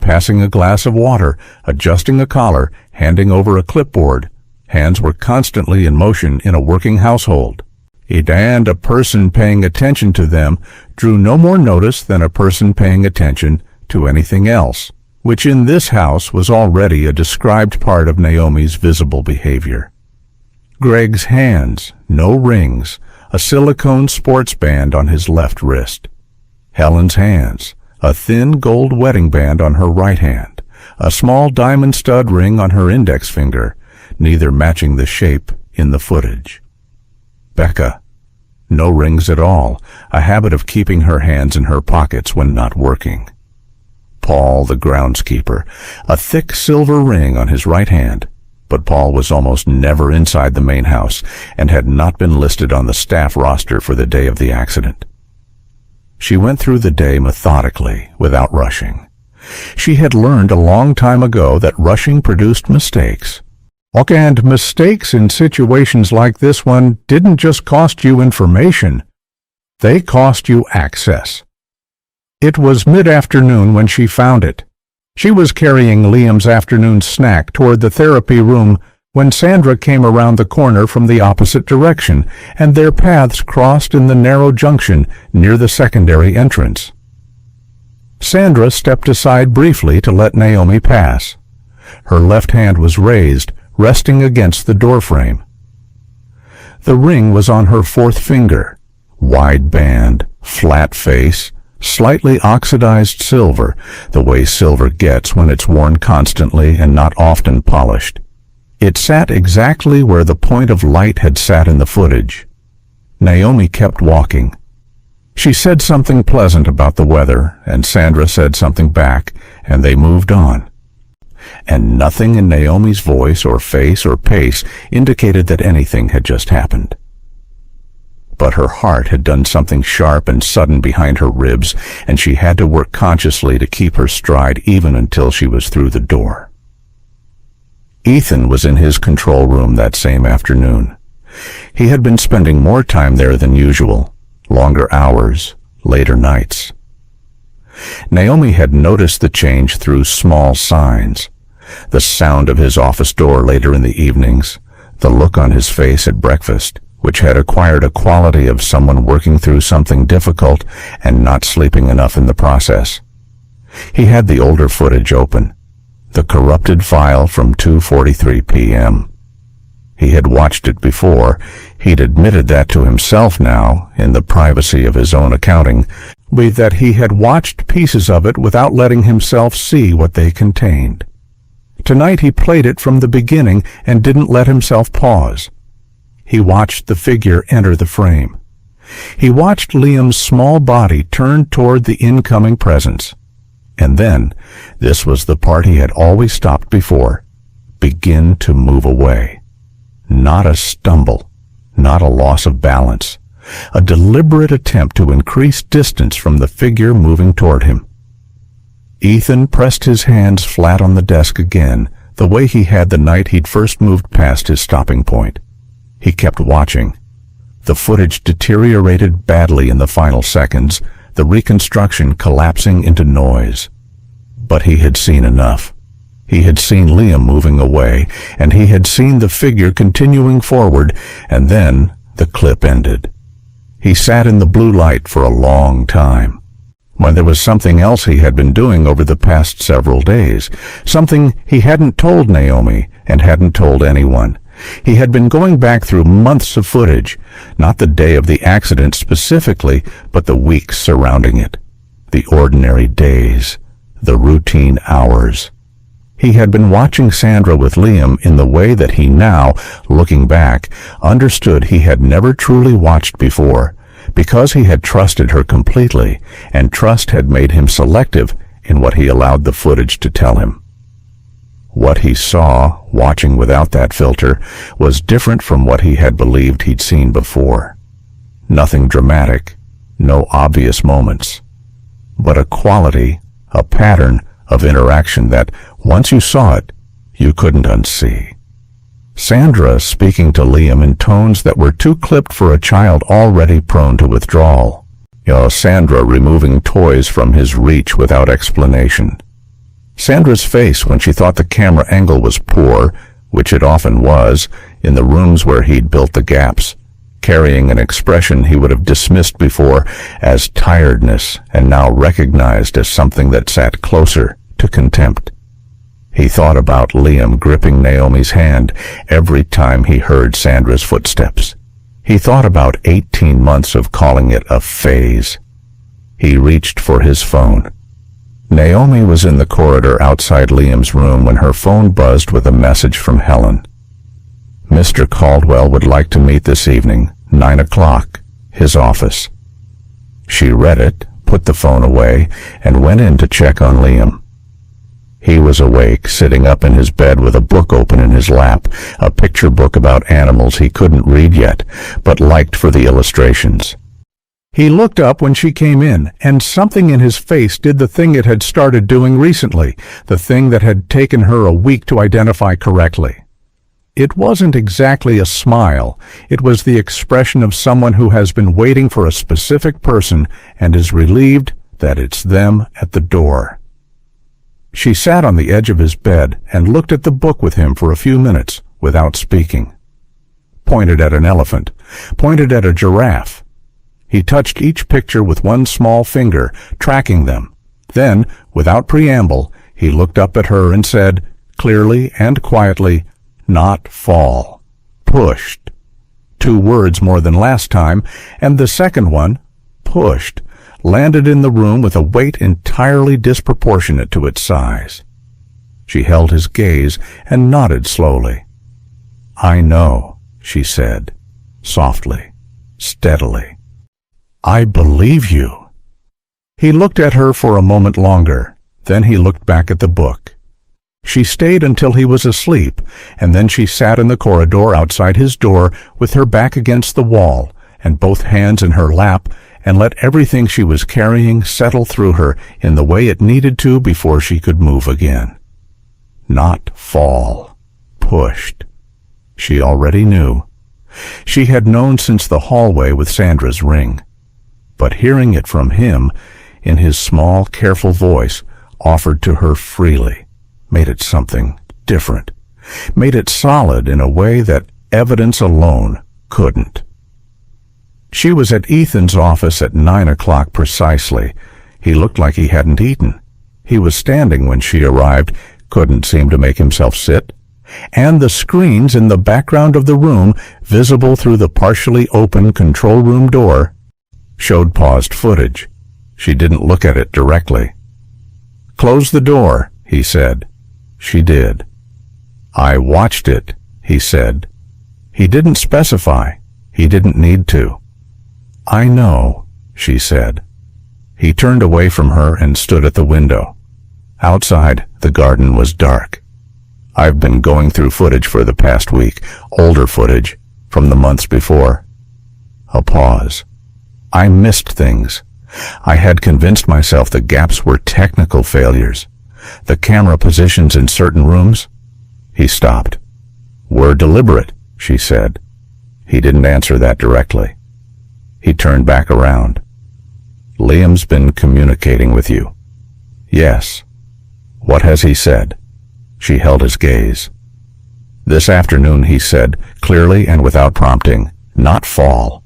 Passing a glass of water, adjusting a collar, handing over a clipboard. Hands were constantly in motion in a working household. And a person paying attention to them drew no more notice than a person paying attention to anything else, which in this house was already a described part of Naomi's visible behavior. Greg's hands, no rings, a silicone sports band on his left wrist. Helen's hands, a thin gold wedding band on her right hand, a small diamond stud ring on her index finger, neither matching the shape in the footage. Becca, no rings at all, a habit of keeping her hands in her pockets when not working. Paul, the groundskeeper, a thick silver ring on his right hand, but Paul was almost never inside the main house and had not been listed on the staff roster for the day of the accident. She went through the day methodically, without rushing. She had learned a long time ago that rushing produced mistakes. And mistakes in situations like this one didn't just cost you information, they cost you access. It was mid-afternoon when she found it. She was carrying Liam's afternoon snack toward the therapy room when Sandra came around the corner from the opposite direction, and their paths crossed in the narrow junction near the secondary entrance. Sandra stepped aside briefly to let Naomi pass. Her left hand was raised, resting against the doorframe. The ring was on her fourth finger, wide band, flat face, slightly oxidized silver, the way silver gets when it's worn constantly and not often polished. It sat exactly where the point of light had sat in the footage. Naomi kept walking. She said something pleasant about the weather, and Sandra said something back, and they moved on. And nothing in Naomi's voice or face or pace indicated that anything had just happened. But her heart had done something sharp and sudden behind her ribs, and she had to work consciously to keep her stride even until she was through the door. Ethan was in his control room that same afternoon. He had been spending more time there than usual, longer hours, later nights. Naomi had noticed the change through small signs. The sound of his office door later in the evenings, the look on his face at breakfast, which had acquired a quality of someone working through something difficult and not sleeping enough in the process. He had the older footage open, the corrupted file from 2:43 p.m. He had watched it before. He'd admitted that to himself now, in the privacy of his own accounting, but that he had watched pieces of it without letting himself see what they contained. Tonight he played it from the beginning and didn't let himself pause. He watched the figure enter the frame. He watched Liam's small body turn toward the incoming presence. And then, this was the part he had always stopped before, begin to move away. Not a stumble, not a loss of balance, a deliberate attempt to increase distance from the figure moving toward him. Ethan pressed his hands flat on the desk again, the way he had the night he'd first moved past his stopping point. He kept watching. The footage deteriorated badly in the final seconds, the reconstruction collapsing into noise. But he had seen enough. He had seen Liam moving away, and he had seen the figure continuing forward, and then the clip ended. He sat in the blue light for a long time. When there was something else he had been doing over the past several days, something he hadn't told Naomi and hadn't told anyone. He had been going back through months of footage, not the day of the accident specifically, but the weeks surrounding it, the ordinary days, the routine hours. He had been watching Sandra with Liam in the way that he now, looking back, understood he had never truly watched before, because he had trusted her completely, and trust had made him selective in what he allowed the footage to tell him. What he saw, watching without that filter, was different from what he had believed he'd seen before. Nothing dramatic, no obvious moments. but a quality, a pattern of interaction that, once you saw it, you couldn't unsee. Sandra speaking to Liam in tones that were too clipped for a child already prone to withdrawal. Sandra removing toys from his reach without explanation. Sandra's face when she thought the camera angle was poor, which it often was, in the rooms where he'd built the gaps, carrying an expression he would have dismissed before as tiredness and now recognized as something that sat closer to contempt. He thought about Liam gripping Naomi's hand every time he heard Sandra's footsteps. He thought about 18 months of calling it a phase. He reached for his phone. Naomi was in the corridor outside Liam's room when her phone buzzed with a message from Helen. Mr. Caldwell would like to meet this evening, 9 o'clock, his office. She read it, put the phone away, and went in to check on Liam. He was awake, sitting up in his bed with a book open in his lap, a picture book about animals he couldn't read yet, but liked for the illustrations. He looked up when she came in, and something in his face did the thing it had started doing recently, the thing that had taken her a week to identify correctly. It wasn't exactly a smile. It was the expression of someone who has been waiting for a specific person and is relieved that it's them at the door. She sat on the edge of his bed and looked at the book with him for a few minutes without speaking. Pointed at an elephant, pointed at a giraffe. He touched each picture with one small finger, tracking them. Then, without preamble, he looked up at her and said, clearly and quietly, "Not fall. Pushed." 2 words more than last time, and the second one, pushed, landed in the room with a weight entirely disproportionate to its size. She held his gaze and nodded slowly. "I know," she said, softly, steadily. "I believe you." He looked at her for a moment longer, then he looked back at the book. She stayed until he was asleep, and then she sat in the corridor outside his door with her back against the wall and both hands in her lap, and let everything she was carrying settle through her in the way it needed to before she could move again. Not fall. Pushed. She already knew. She had known since the hallway with Sandra's ring. But hearing it from him, in his small, careful voice, offered to her freely, made it something different, made it solid in a way that evidence alone couldn't. She was at Ethan's office at 9 o'clock precisely. He looked like he hadn't eaten. He was standing when she arrived, couldn't seem to make himself sit. And the screens in the background of the room, visible through the partially open control room door, showed paused footage. She didn't look at it directly. "Close the door," he said. She did. "I watched it," he said. He didn't specify. He didn't need to. "I know," she said. He turned away from her and stood at the window. Outside, the garden was dark. "I've been going through footage for the past week, older footage, from the months before." A pause. "I missed things. I had convinced myself the gaps were technical failures. The camera positions in certain rooms." He stopped. "Were deliberate," she said. He didn't answer that directly. He turned back around. "Liam's been communicating with you." "Yes." "What has he said?" She held his gaze. "This afternoon," he said, clearly and without prompting, "not fall.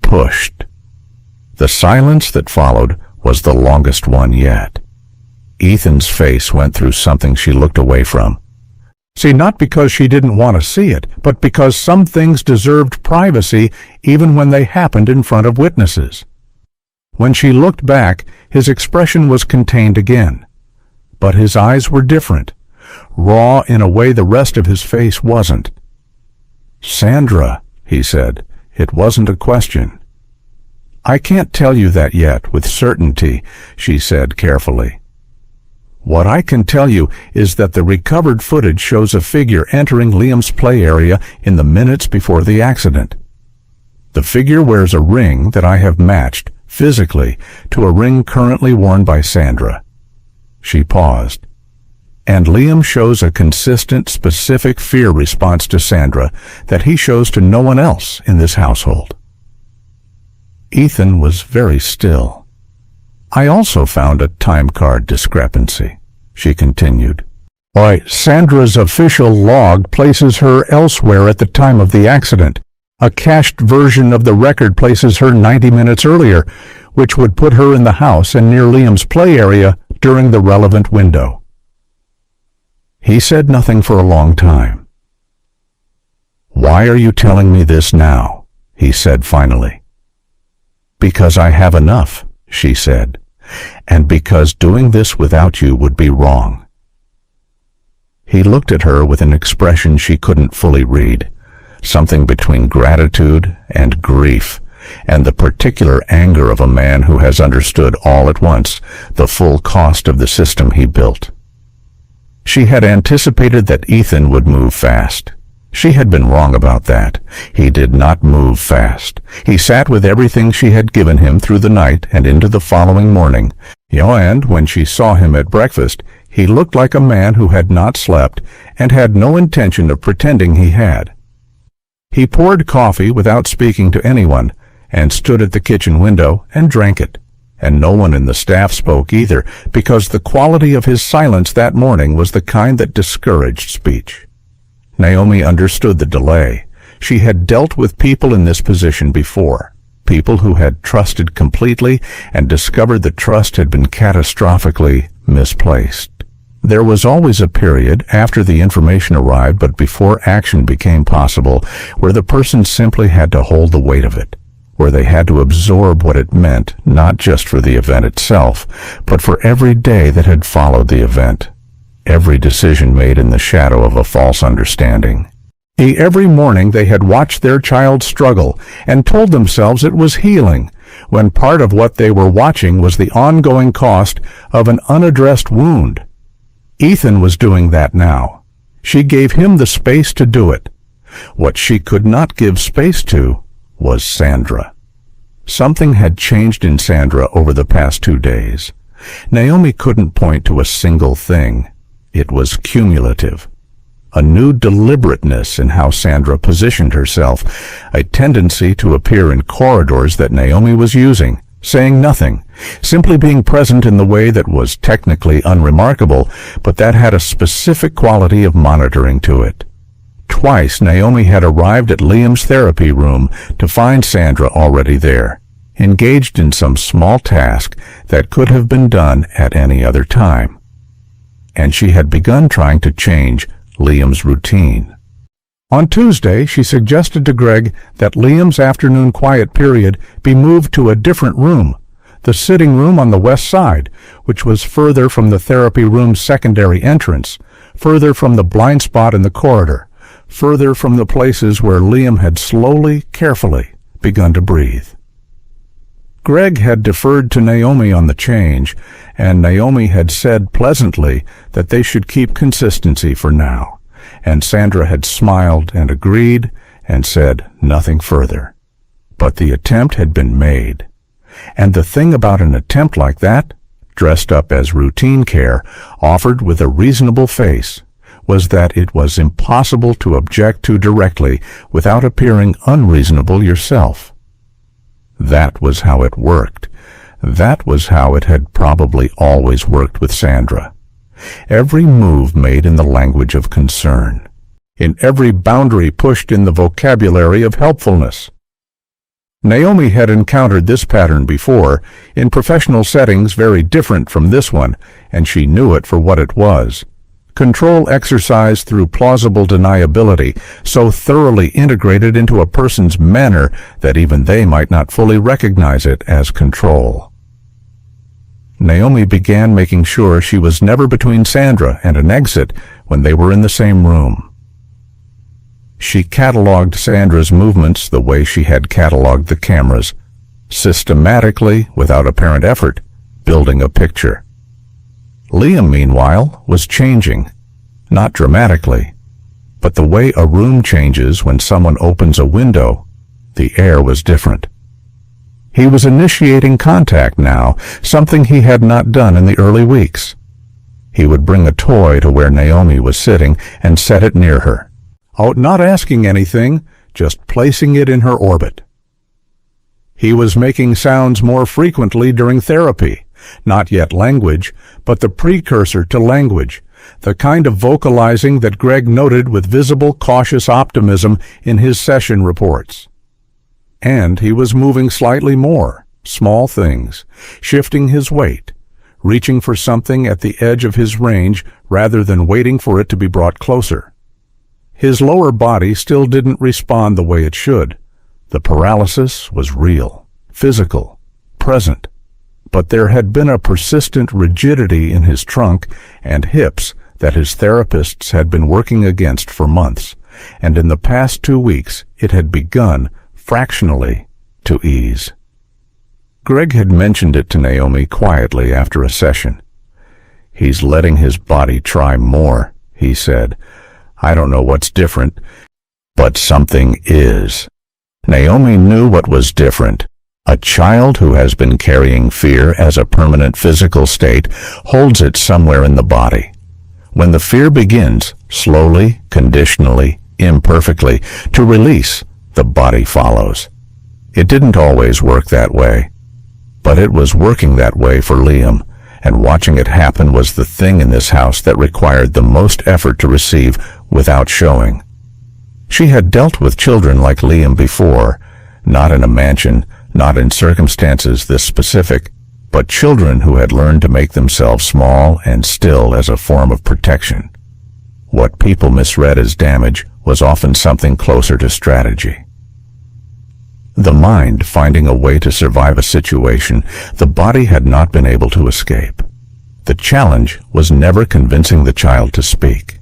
Pushed." The silence that followed was the longest one yet. Ethan's face went through something she looked away from. See, not because she didn't want to see it, but because some things deserved privacy even when they happened in front of witnesses. When she looked back, his expression was contained again. But his eyes were different, raw in a way the rest of his face wasn't. "Sandra," he said, "it wasn't a question." "I can't tell you that yet with certainty," she said carefully. "What I can tell you is that the recovered footage shows a figure entering Liam's play area in the minutes before the accident. The figure wears a ring that I have matched, physically, to a ring currently worn by Sandra. She paused. And Liam shows a consistent, specific fear response to Sandra that he shows to no one else in this household. Ethan was very still. I also found a time card discrepancy, she continued. Why, Sandra's official log places her elsewhere at the time of the accident. A cached version of the record places her 90 minutes earlier, which would put her in the house and near Liam's play area during the relevant window. He said nothing for a long time. Why are you telling me this now? He said finally. Because I have enough, she said, and because doing this without you would be wrong. He looked at her with an expression she couldn't fully read, something between gratitude and grief, and the particular anger of a man who has understood all at once the full cost of the system he built. She had anticipated that Ethan would move fast. She had been wrong about that. He did not move fast. He sat with everything she had given him through the night and into the following morning. And when she saw him at breakfast, he looked like a man who had not slept and had no intention of pretending he had. He poured coffee without speaking to anyone and stood at the kitchen window and drank it. And no one in the staff spoke either, because the quality of his silence that morning was the kind that discouraged speech. Naomi understood the delay. She had dealt with people in this position before, people who had trusted completely and discovered the trust had been catastrophically misplaced. There was always a period after the information arrived but before action became possible where the person simply had to hold the weight of it, where they had to absorb what it meant, not just for the event itself, but for every day that had followed the event, every decision made in the shadow of a false understanding. Every morning they had watched their child struggle and told themselves it was healing, when part of what they were watching was the ongoing cost of an unaddressed wound. Ethan was doing that now. She gave him the space to do it. What she could not give space to was Sandra. Something had changed in Sandra over the past 2 days. Naomi couldn't point to a single thing. It was cumulative. A new deliberateness in how Sandra positioned herself, a tendency to appear in corridors that Naomi was using, saying nothing, simply being present in the way that was technically unremarkable, but that had a specific quality of monitoring to it. Twice Naomi had arrived at Liam's therapy room to find Sandra already there, engaged in some small task that could have been done at any other time. And she had begun trying to change Liam's routine. On Tuesday, she suggested to Greg that Liam's afternoon quiet period be moved to a different room, the sitting room on the west side, which was further from the therapy room's secondary entrance, further from the blind spot in the corridor, further from the places where Liam had slowly, carefully begun to breathe. Greg had deferred to Naomi on the change, and Naomi had said pleasantly that they should keep consistency for now, and Sandra had smiled and agreed and said nothing further. But the attempt had been made. And the thing about an attempt like that, dressed up as routine care, offered with a reasonable face, was that it was impossible to object to directly without appearing unreasonable yourself. That was how it worked. That was how it had probably always worked with Sandra. Every move made in the language of concern, in every boundary pushed in the vocabulary of helpfulness. Naomi had encountered this pattern before, in professional settings very different from this one, and she knew it for what it was. Control exercised through plausible deniability, so thoroughly integrated into a person's manner that even they might not fully recognize it as control. Naomi began making sure she was never between Sandra and an exit when they were in the same room. She cataloged Sandra's movements the way she had cataloged the cameras, systematically, without apparent effort, building a picture. Liam, meanwhile, was changing, not dramatically, but the way a room changes when someone opens a window, the air was different. He was initiating contact now, something he had not done in the early weeks. He would bring a toy to where Naomi was sitting and set it near her. Not asking anything, just placing it in her orbit. He was making sounds more frequently during therapy, not yet language, but the precursor to language, the kind of vocalizing that Greg noted with visible cautious optimism in his session reports. And he was moving slightly more, small things, shifting his weight, reaching for something at the edge of his range rather than waiting for it to be brought closer. His lower body still didn't respond the way it should. The paralysis was real, physical, present, but there had been a persistent rigidity in his trunk and hips that his therapists had been working against for months, and in the past 2 weeks it had begun, fractionally, to ease. Greg had mentioned it to Naomi quietly after a session. "He's letting his body try more," he said. "I don't know what's different, but something is." Naomi knew what was different. A child who has been carrying fear as a permanent physical state holds it somewhere in the body. When the fear begins, slowly, conditionally, imperfectly, to release, the body follows. It didn't always work that way, but it was working that way for Liam, and watching it happen was the thing in this house that required the most effort to receive without showing. She had dealt with children like Liam before, not in a mansion, not in circumstances this specific, but children who had learned to make themselves small and still as a form of protection. What people misread as damage was often something closer to strategy. The mind finding a way to survive a situation the body had not been able to escape. The challenge was never convincing the child to speak.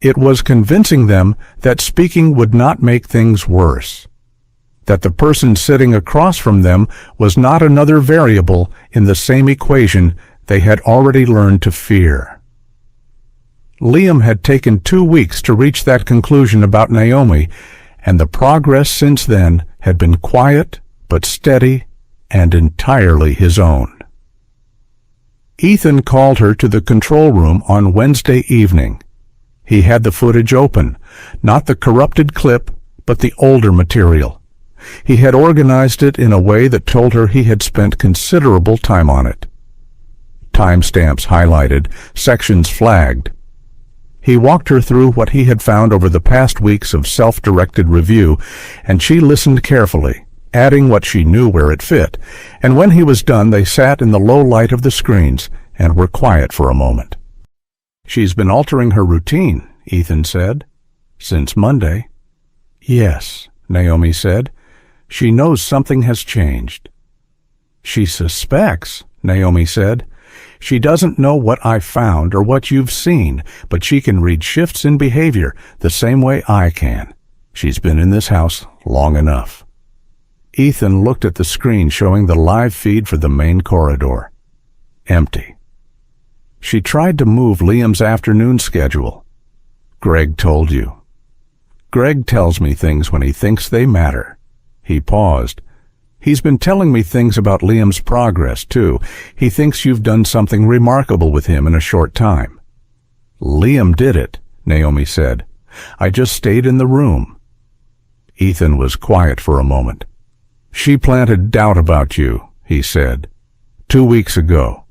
It was convincing them that speaking would not make things worse, that the person sitting across from them was not another variable in the same equation they had already learned to fear. Liam had taken 2 weeks to reach that conclusion about Naomi, and the progress since then had been quiet but steady and entirely his own. Ethan called her to the control room on Wednesday evening. He had the footage open, not the corrupted clip, but the older material. He had organized it in a way that told her he had spent considerable time on it. Timestamps highlighted, sections flagged. He walked her through what he had found over the past weeks of self-directed review, and she listened carefully, adding what she knew where it fit, and when he was done they sat in the low light of the screens and were quiet for a moment. "She's been altering her routine," Ethan said. "Since Monday." "Yes," Naomi said. "She knows something has changed." "She suspects," Naomi said. "She doesn't know what I found or what you've seen, but she can read shifts in behavior the same way I can. She's been in this house long enough." Ethan looked at the screen showing the live feed for the main corridor. Empty. "She tried to move Liam's afternoon schedule." "Greg told you." "Greg tells me things when he thinks they matter." He paused. "He's been telling me things about Liam's progress, too. He thinks you've done something remarkable with him in a short time." "Liam did it," Naomi said. "I just stayed in the room." Ethan was quiet for a moment. "She planted doubt about you," he said. 2 weeks ago.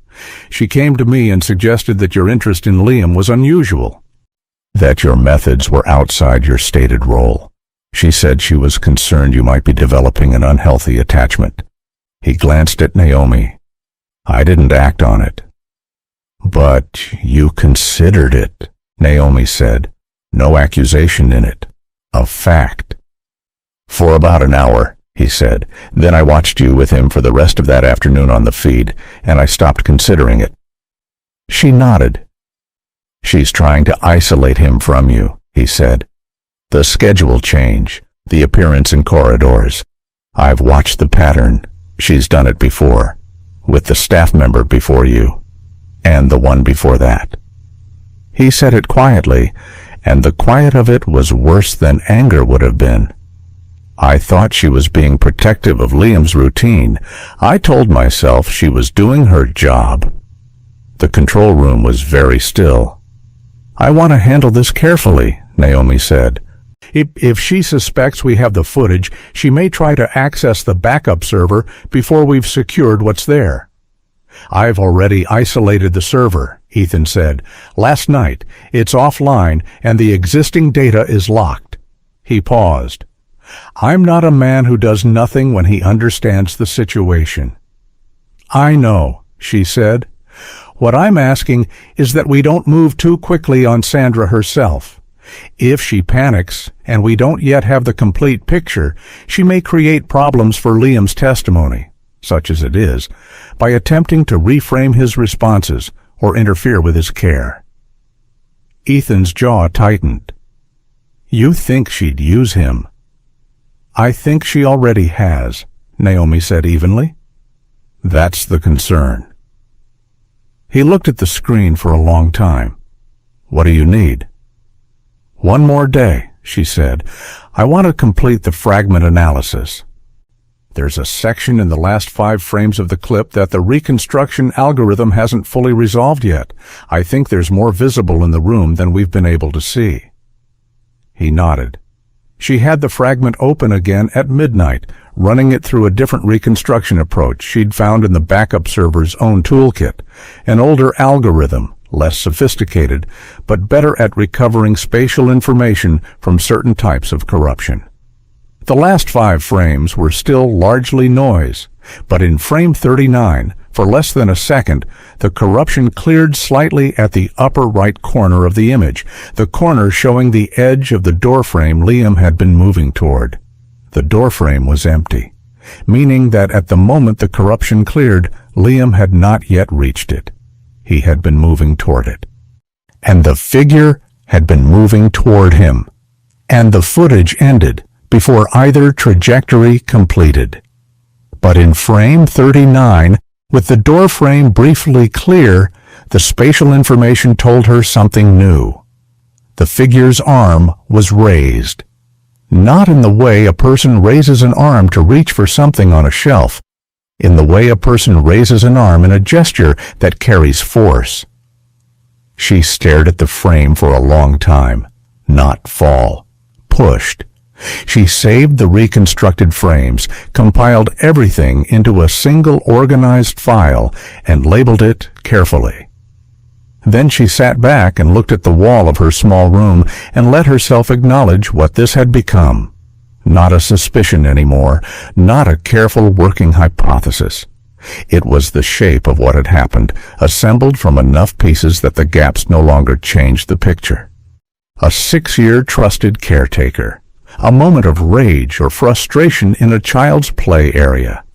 She came to me and suggested that your interest in Liam was unusual, that your methods were outside your stated role. She said she was concerned you might be developing an unhealthy attachment." He glanced at Naomi. "I didn't act on it." "But you considered it," Naomi said. "No accusation in it. A fact." "For about an hour," he said. "Then I watched you with him for the rest of that afternoon on the feed, and I stopped considering it." She nodded. "She's trying to isolate him from you," he said. "The schedule change, the appearance in corridors. I've watched the pattern. She's done it before, with the staff member before you, and the one before that." He said it quietly, and the quiet of it was worse than anger would have been. I thought she was being protective of Liam's routine. I told myself she was doing her job. The control room was very still. I want to handle this carefully, Naomi said. If she suspects we have the footage, she may try to access the backup server before we've secured what's there. I've already isolated the server, Ethan said. Last night. It's offline and the existing data is locked. He paused. I'm not a man who does nothing when he understands the situation. I know, she said. What I'm asking is that we don't move too quickly on Sandra herself. If she panics, and we don't yet have the complete picture, she may create problems for Liam's testimony, such as it is, by attempting to reframe his responses or interfere with his care. Ethan's jaw tightened. You think she'd use him? I think she already has, Naomi said evenly. That's the concern. He looked at the screen for a long time. What do you need? One more day, she said. I want to complete the fragment analysis. There's a section in the last 5 frames of the clip that the reconstruction algorithm hasn't fully resolved yet. I think there's more visible in the room than we've been able to see. He nodded. She had the fragment open again at midnight, running it through a different reconstruction approach she'd found in the backup server's own toolkit, an older algorithm, less sophisticated, but better at recovering spatial information from certain types of corruption. The last 5 frames were still largely noise, but in frame 39, for less than a second, the corruption cleared slightly at the upper right corner of the image, the corner showing the edge of the doorframe Liam had been moving toward. The doorframe was empty, meaning that at the moment the corruption cleared, Liam had not yet reached it. He had been moving toward it. And the figure had been moving toward him. And the footage ended before either trajectory completed. But in frame 39, with the doorframe briefly clear, the spatial information told her something new. The figure's arm was raised. Not in the way a person raises an arm to reach for something on a shelf, in the way a person raises an arm in a gesture that carries force. She stared at the frame for a long time, not fall, pushed. She saved the reconstructed frames, compiled everything into a single organized file, and labeled it carefully. Then she sat back and looked at the wall of her small room and let herself acknowledge what this had become. Not a suspicion anymore, not a careful working hypothesis. It was the shape of what had happened, assembled from enough pieces that the gaps no longer changed the picture. A 6-year trusted caretaker. A moment of rage or frustration in a child's play area.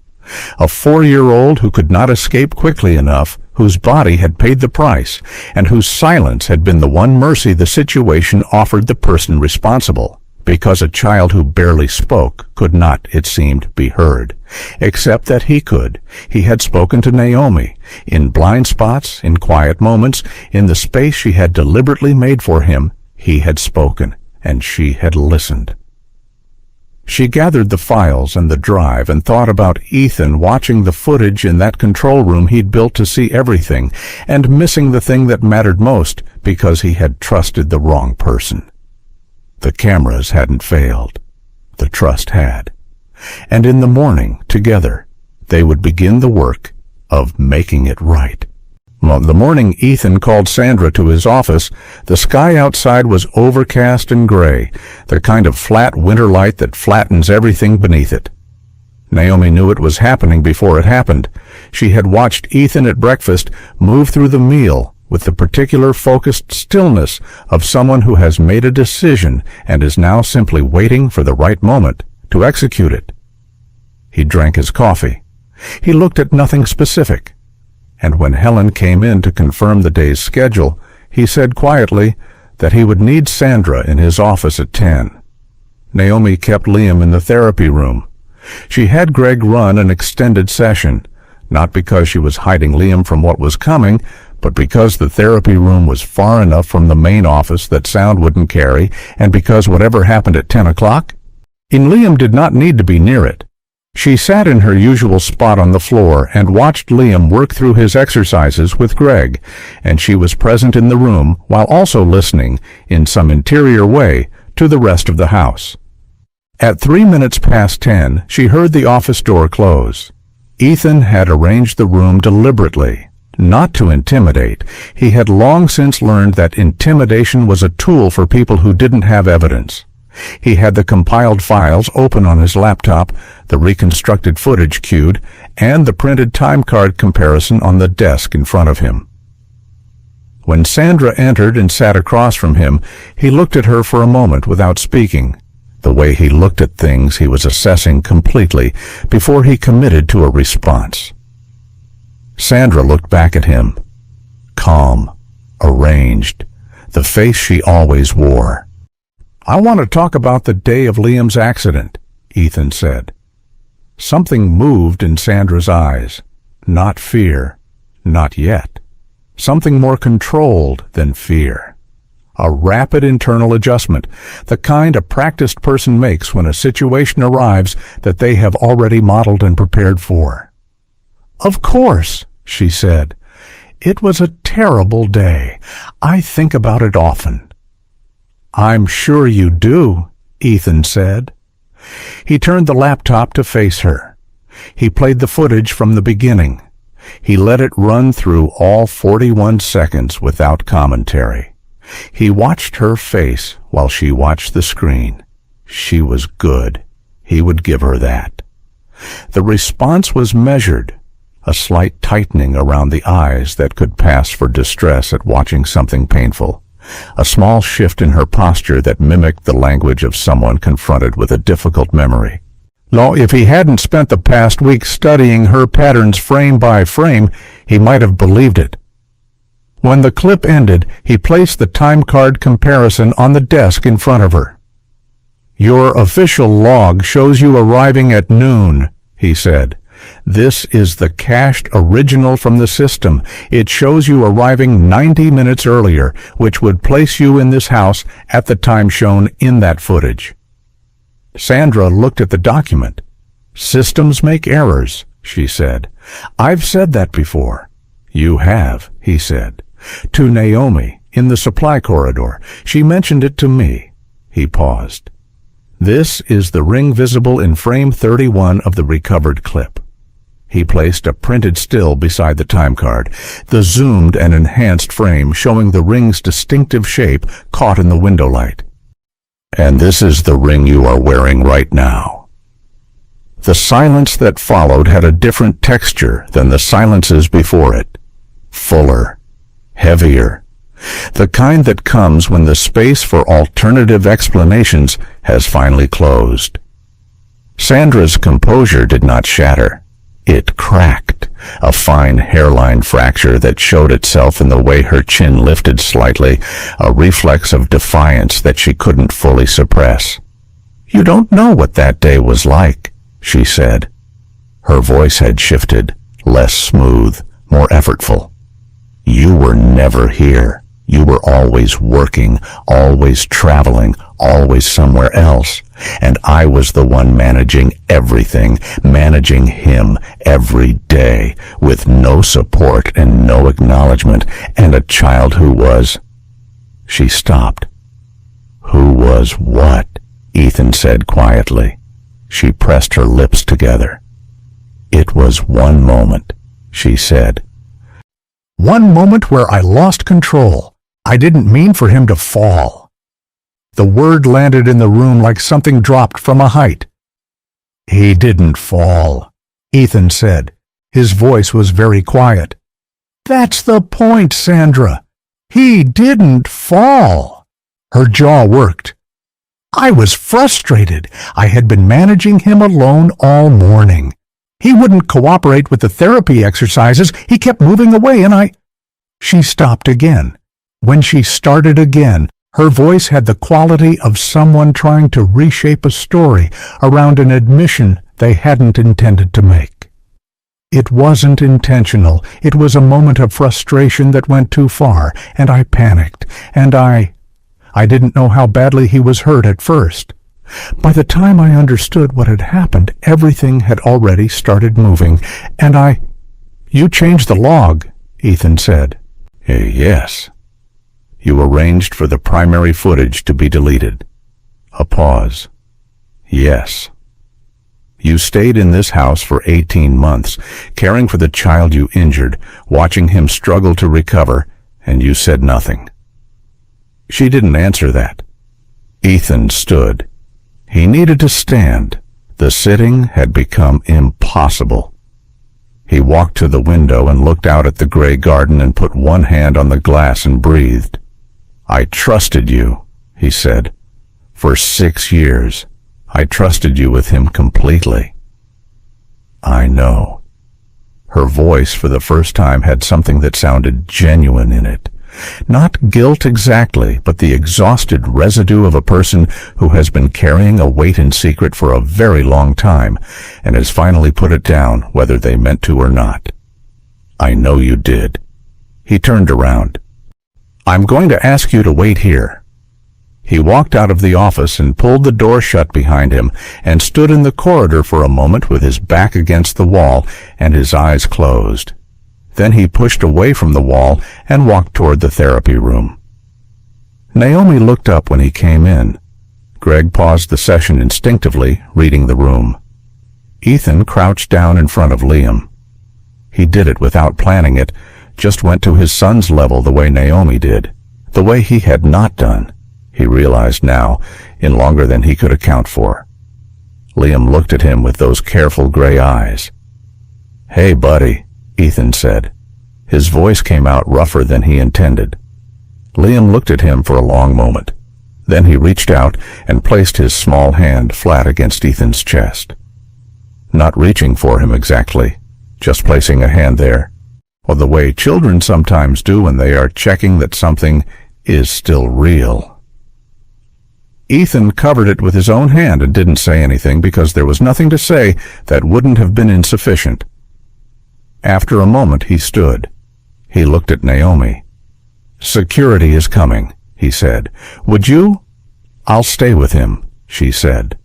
A 4-year-old who could not escape quickly enough, whose body had paid the price, and whose silence had been the one mercy the situation offered the person responsible, because a child who barely spoke could not, it seemed, be heard. Except that he could. He had spoken to Naomi, in blind spots, in quiet moments, in the space she had deliberately made for him. He had spoken, and she had listened. She gathered the files and the drive and thought about Ethan watching the footage in that control room he'd built to see everything, and missing the thing that mattered most because he had trusted the wrong person. The cameras hadn't failed. The trust had. And in the morning, together, they would begin the work of making it right. The morning Ethan called Sandra to his office, the sky outside was overcast and gray, the kind of flat winter light that flattens everything beneath it. Naomi knew it was happening before it happened. She had watched Ethan at breakfast move through the meal with the particular focused stillness of someone who has made a decision and is now simply waiting for the right moment to execute it. He drank his coffee. He looked at nothing specific. And when Helen came in to confirm the day's schedule, he said quietly that he would need Sandra in his office at 10. Naomi kept Liam in the therapy room. She had Greg run an extended session, not because she was hiding Liam from what was coming, but because the therapy room was far enough from the main office that sound wouldn't carry, and because whatever happened at 10 o'clock, And Liam did not need to be near it. She sat in her usual spot on the floor and watched Liam work through his exercises with Greg, and she was present in the room while also listening, in some interior way, to the rest of the house. At 3 minutes past 10, she heard the office door close. Ethan had arranged the room deliberately, not to intimidate. He had long since learned that intimidation was a tool for people who didn't have evidence. He had the compiled files open on his laptop, the reconstructed footage queued, and the printed time card comparison on the desk in front of him. When Sandra entered and sat across from him, he looked at her for a moment without speaking. The way he looked at things he was assessing completely before he committed to a response. Sandra looked back at him. Calm, arranged, the face she always wore. "I want to talk about the day of Liam's accident," Ethan said. Something moved in Sandra's eyes. Not fear, not yet. Something more controlled than fear. A rapid internal adjustment, the kind a practiced person makes when a situation arrives that they have already modeled and prepared for. "Of course," she said. "It was a terrible day. I think about it often." "I'm sure you do," Ethan said. He turned the laptop to face her. He played the footage from the beginning. He let it run through all 41 seconds without commentary. He watched her face while she watched the screen. She was good. He would give her that. The response was measured, a slight tightening around the eyes that could pass for distress at watching something painful. A small shift in her posture that mimicked the language of someone confronted with a difficult memory. Now, if he hadn't spent the past week studying her patterns frame by frame, he might have believed it. When the clip ended, he placed the time card comparison on the desk in front of her. "Your official log shows you arriving at noon," he said. "This is the cached original from the system. It shows you arriving 90 minutes earlier, which would place you in this house at the time shown in that footage." Sandra looked at the document. "Systems make errors," she said. "I've said that before." "You have," he said. "To Naomi, in the supply corridor. She mentioned it to me." He paused. "This is the ring visible in frame 31 of the recovered clip." He placed a printed still beside the time card, the zoomed and enhanced frame showing the ring's distinctive shape caught in the window light. "And this is the ring you are wearing right now." The silence that followed had a different texture than the silences before it. Fuller, heavier, the kind that comes when the space for alternative explanations has finally closed. Sandra's composure did not shatter. It cracked, a fine hairline fracture that showed itself in the way her chin lifted slightly, a reflex of defiance that she couldn't fully suppress. "You don't know what that day was like," she said. Her voice had shifted, less smooth, more effortful. "You were never here. You were always working, always traveling, always somewhere else. And I was the one managing everything, managing him every day, with no support and no acknowledgement, and a child who was..." She stopped. "Who was what?" Ethan said quietly. She pressed her lips together. "It was one moment," she said. "One moment where I lost control. I didn't mean for him to fall." The word landed in the room like something dropped from a height. "He didn't fall," Ethan said. His voice was very quiet. "That's the point, Sandra. He didn't fall." Her jaw worked. "I was frustrated. I had been managing him alone all morning. He wouldn't cooperate with the therapy exercises. He kept moving away and She stopped again. When she started again, her voice had the quality of someone trying to reshape a story around an admission they hadn't intended to make. It wasn't intentional. It was a moment of frustration that went too far, and I panicked, and I didn't know how badly he was hurt at first. By the time I understood what had happened, everything had already started moving, and You changed the log, Ethan said. Yes. You arranged for the primary footage to be deleted. A pause. Yes. You stayed in this house for 18 months, caring for the child you injured, watching him struggle to recover, and you said nothing. She didn't answer that. Ethan stood. He needed to stand. The sitting had become impossible. He walked to the window and looked out at the gray garden and put one hand on the glass and breathed. I trusted you, he said. For 6 years. I trusted you with him completely. I know. Her voice for the first time had something that sounded genuine in it. Not guilt exactly, but the exhausted residue of a person who has been carrying a weight in secret for a very long time and has finally put it down, whether they meant to or not. I know you did. He turned around. I'm going to ask you to wait here. He walked out of the office and pulled the door shut behind him and stood in the corridor for a moment with his back against the wall and his eyes closed. Then he pushed away from the wall and walked toward the therapy room. Naomi looked up when he came in. Greg paused the session instinctively, reading the room. Ethan crouched down in front of Liam. He did it without planning it, just went to his son's level the way Naomi did, the way he had not done. He realized now, in longer than he could account for. Liam looked at him with those careful gray eyes. Hey, buddy, Ethan said. His voice came out rougher than he intended. Liam looked at him for a long moment. Then he reached out and placed his small hand flat against Ethan's chest. Not reaching for him exactly, just placing a hand there, or the way children sometimes do when they are checking that something is still real. Ethan covered it with his own hand and didn't say anything because there was nothing to say that wouldn't have been insufficient. After a moment, he stood. He looked at Naomi. Security is coming, he said. Would you? I'll stay with him, she said.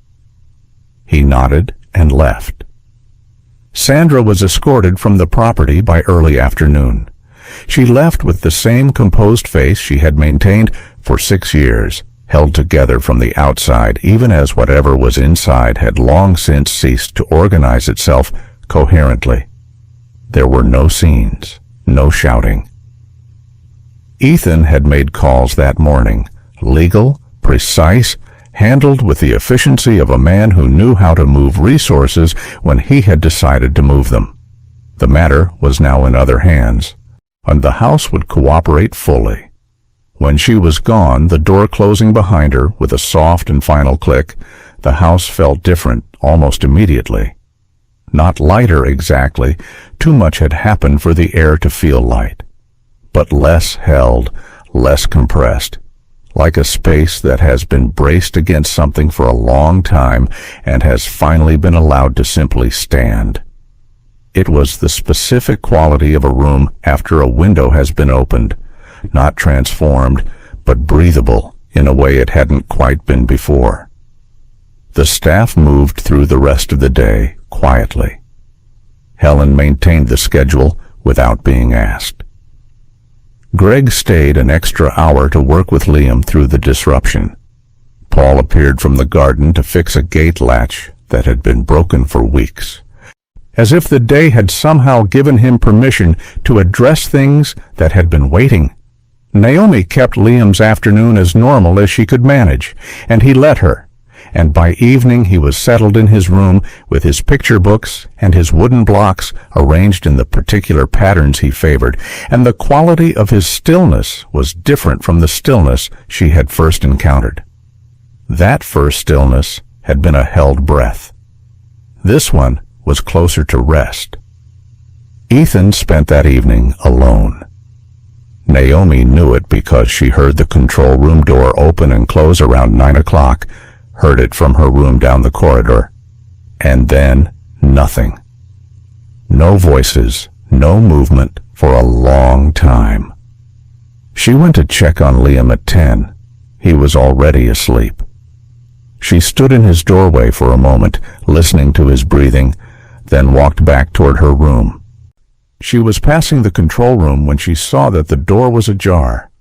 He nodded and left. Sandra was escorted from the property by early afternoon. She left with the same composed face she had maintained for 6 years. Held together from the outside, even as whatever was inside had long since ceased to organize itself coherently. There were no scenes, no shouting. Ethan had made calls that morning, legal, precise, handled with the efficiency of a man who knew how to move resources when he had decided to move them. The matter was now in other hands, and the house would cooperate fully. When she was gone, the door closing behind her with a soft and final click, the house felt different almost immediately. Not lighter exactly, too much had happened for the air to feel light, but less held, less compressed, like a space that has been braced against something for a long time and has finally been allowed to simply stand. It was the specific quality of a room after a window has been opened, not transformed, but breathable in a way it hadn't quite been before. The staff moved through the rest of the day quietly. Helen maintained the schedule without being asked. Greg stayed an extra hour to work with Liam through the disruption. Paul appeared from the garden to fix a gate latch that had been broken for weeks, as if the day had somehow given him permission to address things that had been waiting. Naomi kept Liam's afternoon as normal as she could manage, and he let her, and by evening he was settled in his room with his picture books and his wooden blocks arranged in the particular patterns he favored, and the quality of his stillness was different from the stillness she had first encountered. That first stillness had been a held breath. This one was closer to rest. Ethan spent that evening alone. Naomi knew it because she heard the control room door open and close around 9 o'clock, heard it from her room down the corridor. And then nothing. No voices, no movement for a long time. She went to check on Liam at 10. He was already asleep. She stood in his doorway for a moment, listening to his breathing, then walked back toward her room. She was passing the control room when she saw that the door was ajar.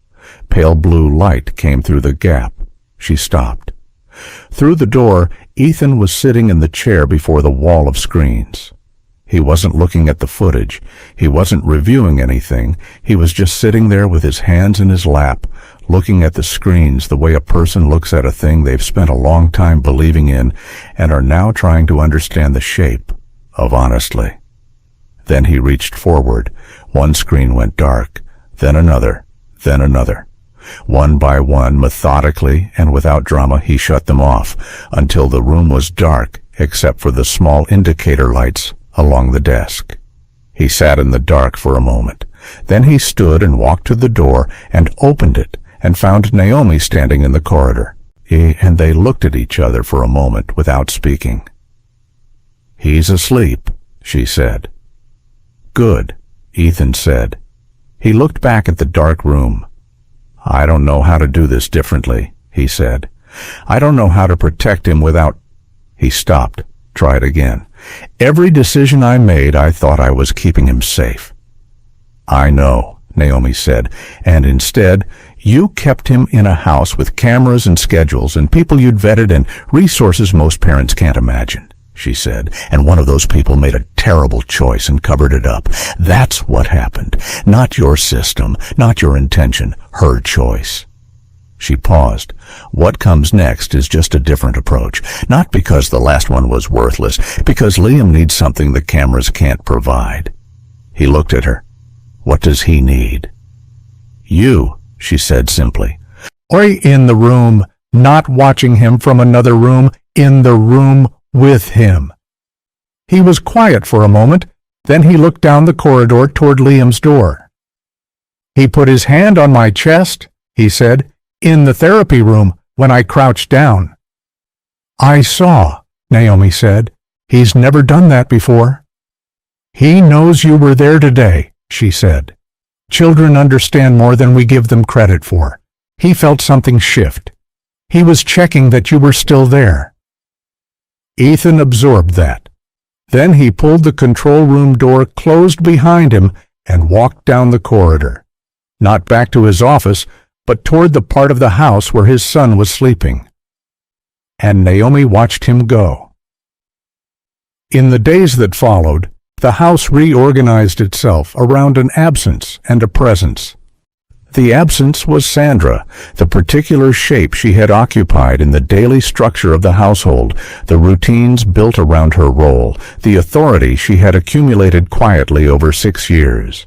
Pale blue light came through the gap. She stopped. Through the door, Ethan was sitting in the chair before the wall of screens. He wasn't looking at the footage. He wasn't reviewing anything. He was just sitting there with his hands in his lap, looking at the screens the way a person looks at a thing they've spent a long time believing in and are now trying to understand the shape of honestly. Then he reached forward. One screen went dark, then another, then another. One by one, methodically and without drama, he shut them off until the room was dark except for the small indicator lights along the desk. He sat in the dark for a moment. Then he stood and walked to the door and opened it and found Naomi standing in the corridor. And they looked at each other for a moment without speaking. "He's asleep," she said. "Good," Ethan said. He looked back at the dark room. "I don't know how to do this differently," he said. "I don't know how to protect him without—" He stopped, tried again. "Every decision I made, I thought I was keeping him safe." "I know," Naomi said, "and instead, you kept him in a house with cameras and schedules and people you'd vetted and resources most parents can't imagine," she said, "and one of those people made a terrible choice and covered it up. That's what happened. Not your system, not your intention, her choice." She paused. "What comes next is just a different approach. Not because the last one was worthless, because Liam needs something the cameras can't provide." He looked at her. "What does he need?" "You," she said simply. "Or in the room, not watching him from another room, in the room with him." He was quiet for a moment, then he looked down the corridor toward Liam's door. "He put his hand on my chest," he said, "in the therapy room when I crouched down." "I saw," Naomi said. "He's never done that before." "He knows you were there today," she said. "Children understand more than we give them credit for. He felt something shift. He was checking that you were still there." Ethan absorbed that. Then he pulled the control room door closed behind him and walked down the corridor. Not back to his office, but toward the part of the house where his son was sleeping. And Naomi watched him go. In the days that followed, the house reorganized itself around an absence and a presence. The absence was Sandra, the particular shape she had occupied in the daily structure of the household, the routines built around her role, the authority she had accumulated quietly over 6 years.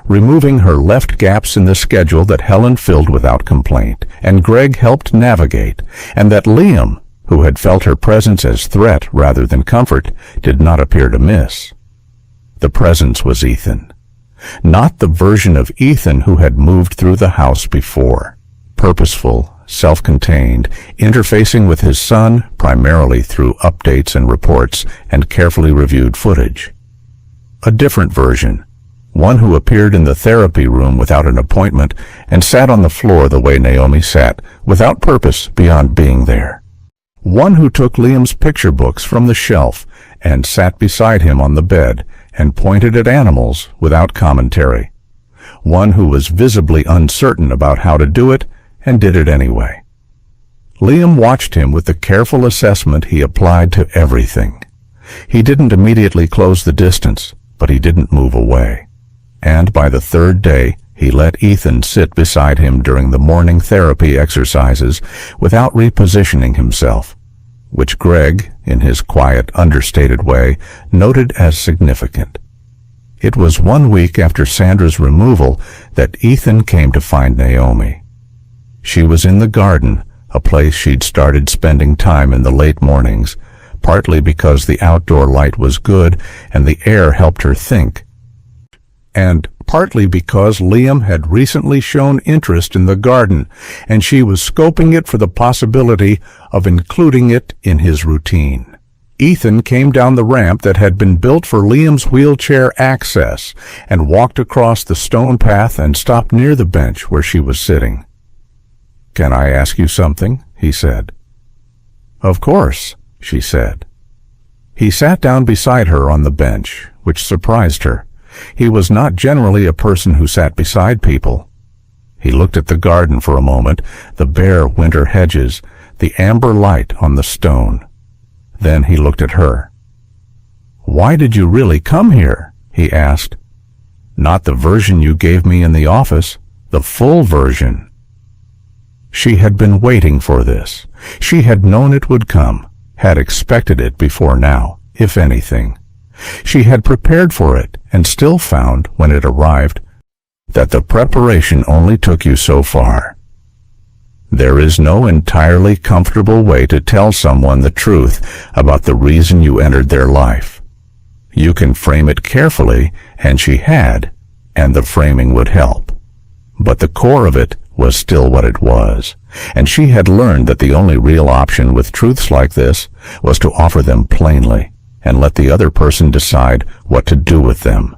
Removing her left gaps in the schedule that Helen filled without complaint, and Greg helped navigate, and that Liam, who had felt her presence as threat rather than comfort, did not appear to miss. The presence was Ethan. Not the version of Ethan who had moved through the house before. Purposeful, self-contained, interfacing with his son primarily through updates and reports and carefully reviewed footage. A different version. One who appeared in the therapy room without an appointment and sat on the floor the way Naomi sat, without purpose beyond being there. One who took Liam's picture books from the shelf and sat beside him on the bed and pointed at animals without commentary. One who was visibly uncertain about how to do it and did it anyway. Liam watched him with the careful assessment he applied to everything. He didn't immediately close the distance, but he didn't move away. And by the 3rd day, he let Ethan sit beside him during the morning therapy exercises without repositioning himself, which Greg, in his quiet, understated way, noted as significant. It was 1 week after Sandra's removal that Ethan came to find Naomi. She was in the garden, a place she'd started spending time in the late mornings, partly because the outdoor light was good and the air helped her think, and partly because Liam had recently shown interest in the garden, and she was scoping it for the possibility of including it in his routine. Ethan came down the ramp that had been built for Liam's wheelchair access and walked across the stone path and stopped near the bench where she was sitting. "Can I ask you something?" he said. "Of course," she said. He sat down beside her on the bench, which surprised her. He was not generally a person who sat beside people. He looked at the garden for a moment, the bare winter hedges, the amber light on the stone. Then he looked at her. "Why did you really come here?" he asked. "Not the version you gave me in the office, the full version." She had been waiting for this. She had known it would come, had expected it before now, if anything. She had prepared for it and still found, when it arrived, that the preparation only took you so far. There is no entirely comfortable way to tell someone the truth about the reason you entered their life. You can frame it carefully, and she had, and the framing would help. But the core of it was still what it was, and she had learned that the only real option with truths like this was to offer them plainly and let the other person decide what to do with them.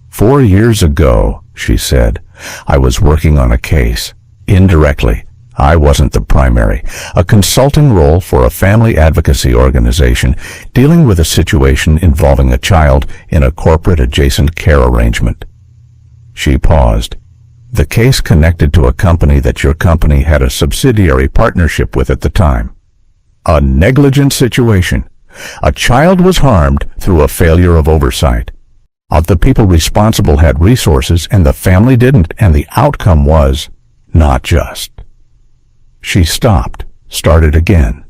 4 years ago, she said, I was working on a case. Indirectly, I wasn't the primary. A consulting role for a family advocacy organization dealing with a situation involving a child in a corporate adjacent care arrangement. She paused. The case connected to a company that your company had a subsidiary partnership with at the time. A negligent situation. A child was harmed through a failure of oversight. The people responsible had resources and the family didn't, and the outcome was not just. She stopped, started again.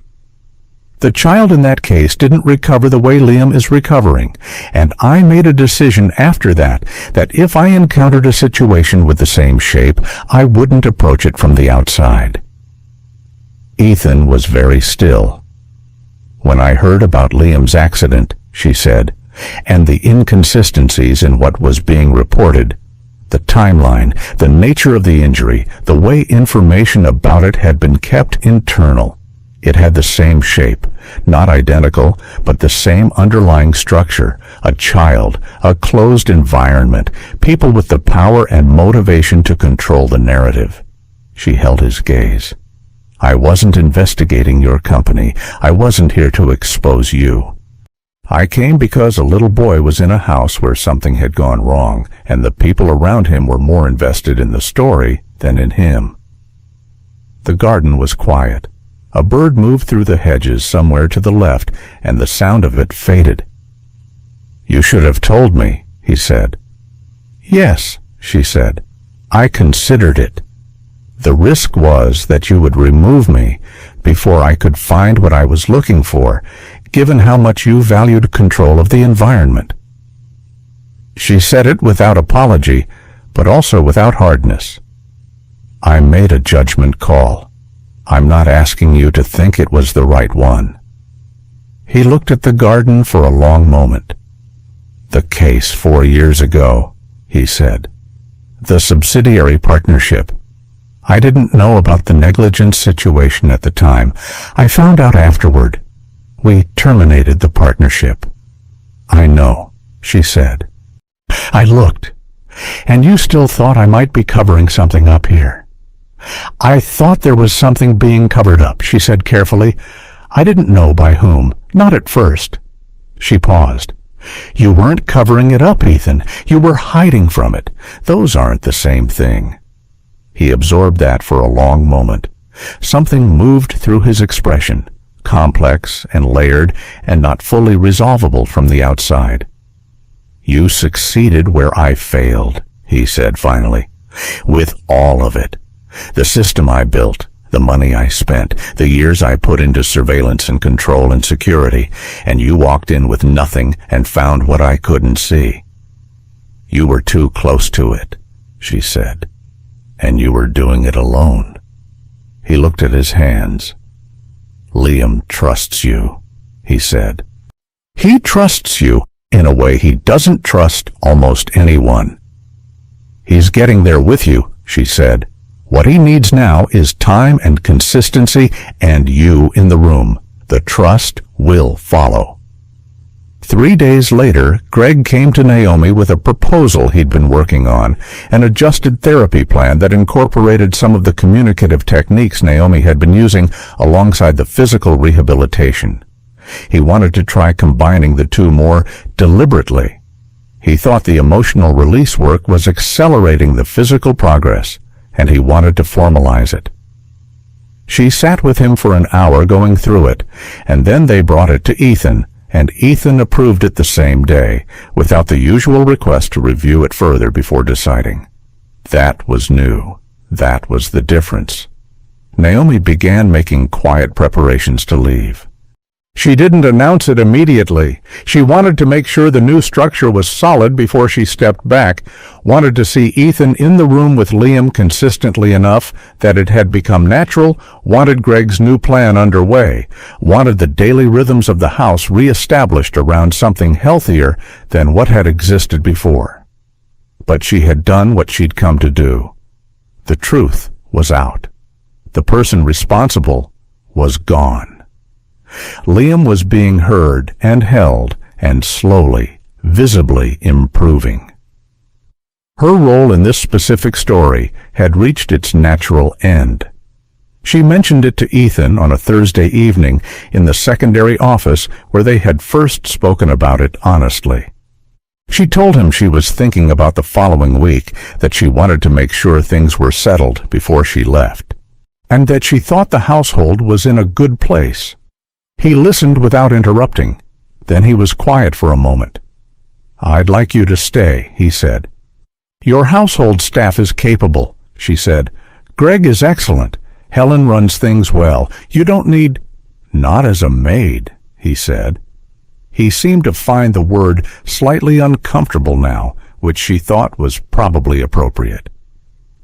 The child in that case didn't recover the way Liam is recovering, and I made a decision after that if I encountered a situation with the same shape, I wouldn't approach it from the outside. Ethan was very still. When I heard about Liam's accident, she said, and the inconsistencies in what was being reported, the timeline, the nature of the injury, the way information about it had been kept internal. It had the same shape, not identical, but the same underlying structure, a child, a closed environment, people with the power and motivation to control the narrative. She held his gaze. I wasn't investigating your company. I wasn't here to expose you. I came because a little boy was in a house where something had gone wrong, and the people around him were more invested in the story than in him. The garden was quiet. A bird moved through the hedges somewhere to the left, and the sound of it faded. You should have told me, he said. Yes, she said. I considered it. The risk was that you would remove me before I could find what I was looking for, given how much you valued control of the environment. She said it without apology, but also without hardness. I made a judgment call. I'm not asking you to think it was the right one. He looked at the garden for a long moment. The case 4 years ago, he said. The subsidiary partnership. I didn't know about the negligence situation at the time. I found out afterward. We terminated the partnership. I know, she said. I looked, and you still thought I might be covering something up here. I thought there was something being covered up, she said carefully. I didn't know by whom, not at first. She paused. You weren't covering it up, Ethan. You were hiding from it. Those aren't the same thing. He absorbed that for a long moment. Something moved through his expression, complex and layered and not fully resolvable from the outside. You succeeded where I failed, he said finally. With all of it. The system I built, the money I spent, the years I put into surveillance and control and security, and you walked in with nothing and found what I couldn't see. You were too close to it, she said, and you were doing it alone. He looked at his hands. Liam trusts you, he said. He trusts you in a way he doesn't trust almost anyone. He's getting there with you, she said. What he needs now is time and consistency and you in the room. The trust will follow. 3 days later, Greg came to Naomi with a proposal he'd been working on, an adjusted therapy plan that incorporated some of the communicative techniques Naomi had been using alongside the physical rehabilitation. He wanted to try combining the two more deliberately. He thought the emotional release work was accelerating the physical progress, and he wanted to formalize it. She sat with him for an hour going through it, and then they brought it to Ethan, and Ethan approved it the same day, without the usual request to review it further before deciding. That was new. That was the difference. Naomi began making quiet preparations to leave. She didn't announce it immediately. She wanted to make sure the new structure was solid before she stepped back, wanted to see Ethan in the room with Liam consistently enough that it had become natural, wanted Greg's new plan underway, wanted the daily rhythms of the house reestablished around something healthier than what had existed before. But she had done what she'd come to do. The truth was out. The person responsible was gone. Liam was being heard and held and slowly, visibly improving. Her role in this specific story had reached its natural end. She mentioned it to Ethan on a Thursday evening in the secondary office where they had first spoken about it honestly. She told him she was thinking about the following week, that she wanted to make sure things were settled before she left, and that she thought the household was in a good place. He listened without interrupting. Then he was quiet for a moment. "I'd like you to stay," he said. "Your household staff is capable," she said. "Greg is excellent. Helen runs things well. You don't need—" "Not as a maid," he said. He seemed to find the word slightly uncomfortable now, which she thought was probably appropriate.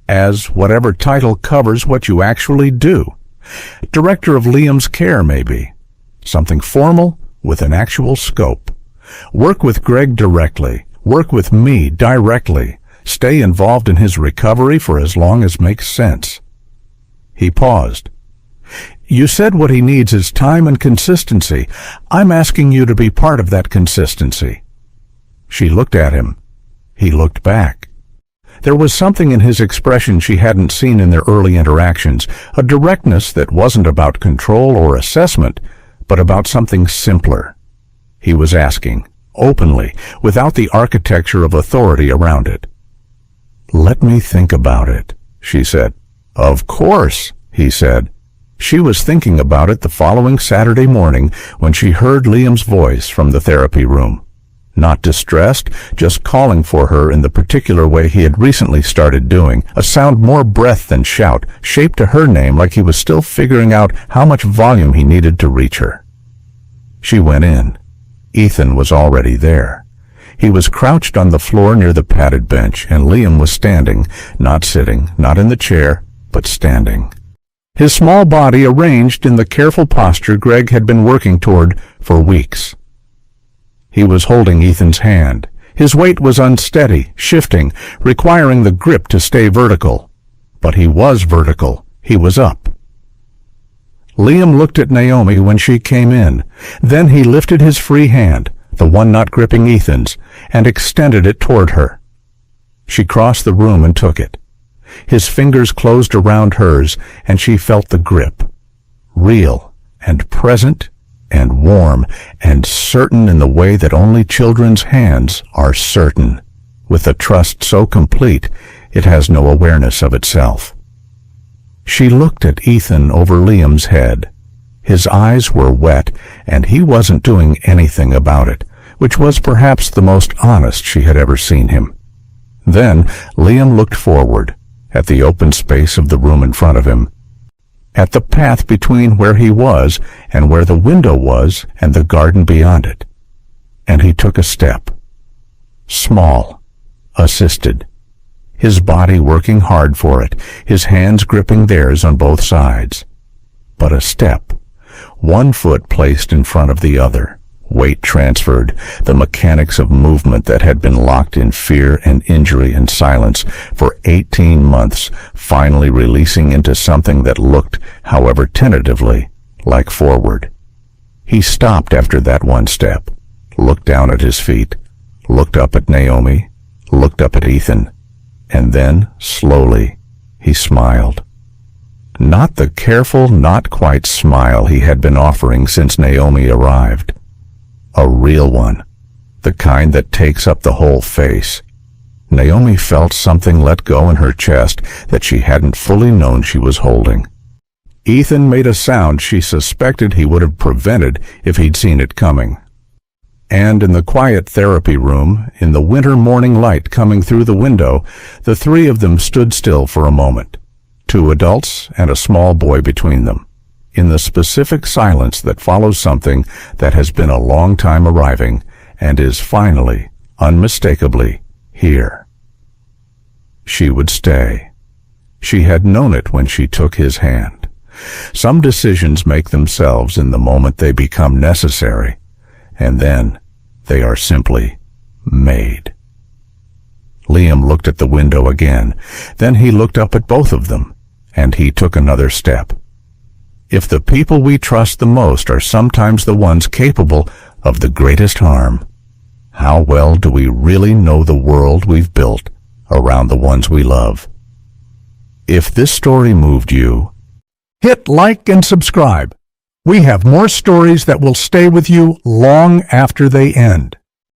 "As whatever title covers what you actually do. Director of Liam's care, maybe. Something formal with an actual scope. Work with Greg directly. Work with me directly. Stay involved in his recovery for as long as makes sense." He paused. "You said what he needs is time and consistency. I'm asking you to be part of that consistency." She looked at him. He looked back. There was something in his expression she hadn't seen in their early interactions, a directness that wasn't about control or assessment, but about something simpler. He was asking, openly, without the architecture of authority around it. "Let me think about it," she said. "Of course," he said. She was thinking about it the following Saturday morning when she heard Liam's voice from the therapy room. Not distressed, just calling for her in the particular way he had recently started doing, a sound more breath than shout, shaped to her name like he was still figuring out how much volume he needed to reach her. She went in. Ethan was already there. He was crouched on the floor near the padded bench, and Liam was standing, not sitting, not in the chair, but standing. His small body arranged in the careful posture Greg had been working toward for weeks. He was holding Ethan's hand. His weight was unsteady, shifting, requiring the grip to stay vertical. But he was vertical. He was up. Liam looked at Naomi when she came in. Then he lifted his free hand, the one not gripping Ethan's, and extended it toward her. She crossed the room and took it. His fingers closed around hers, and she felt the grip. Real and present and warm and certain in the way that only children's hands are certain, with a trust so complete it has no awareness of itself. She looked at Ethan over Liam's head. His eyes were wet, and he wasn't doing anything about it, which was perhaps the most honest she had ever seen him. Then Liam looked forward, at the open space of the room in front of him, at the path between where he was and where the window was and the garden beyond it. And he took a step. Small, assisted, his body working hard for it, his hands gripping theirs on both sides. But a step, one foot placed in front of the other, weight transferred, the mechanics of movement that had been locked in fear and injury and silence for 18 months, finally releasing into something that looked, however tentatively, like forward. He stopped after that one step, looked down at his feet, looked up at Naomi, looked up at Ethan, and then, slowly, he smiled. Not the careful, not quite smile he had been offering since Naomi arrived. A real one, the kind that takes up the whole face. Naomi felt something let go in her chest that she hadn't fully known she was holding. Ethan made a sound she suspected he would have prevented if he'd seen it coming. And in the quiet therapy room, in the winter morning light coming through the window, the three of them stood still for a moment. 2 adults and a small boy between them, in the specific silence that follows something that has been a long time arriving and is finally, unmistakably, here. She would stay. She had known it when she took his hand. Some decisions make themselves in the moment they become necessary, and then they are simply made. Liam looked at the window again. Then he looked up at both of them, and he took another step. If the people we trust the most are sometimes the ones capable of the greatest harm, how well do we really know the world we've built around the ones we love? If this story moved you, hit like and subscribe. We have more stories that will stay with you long after they end.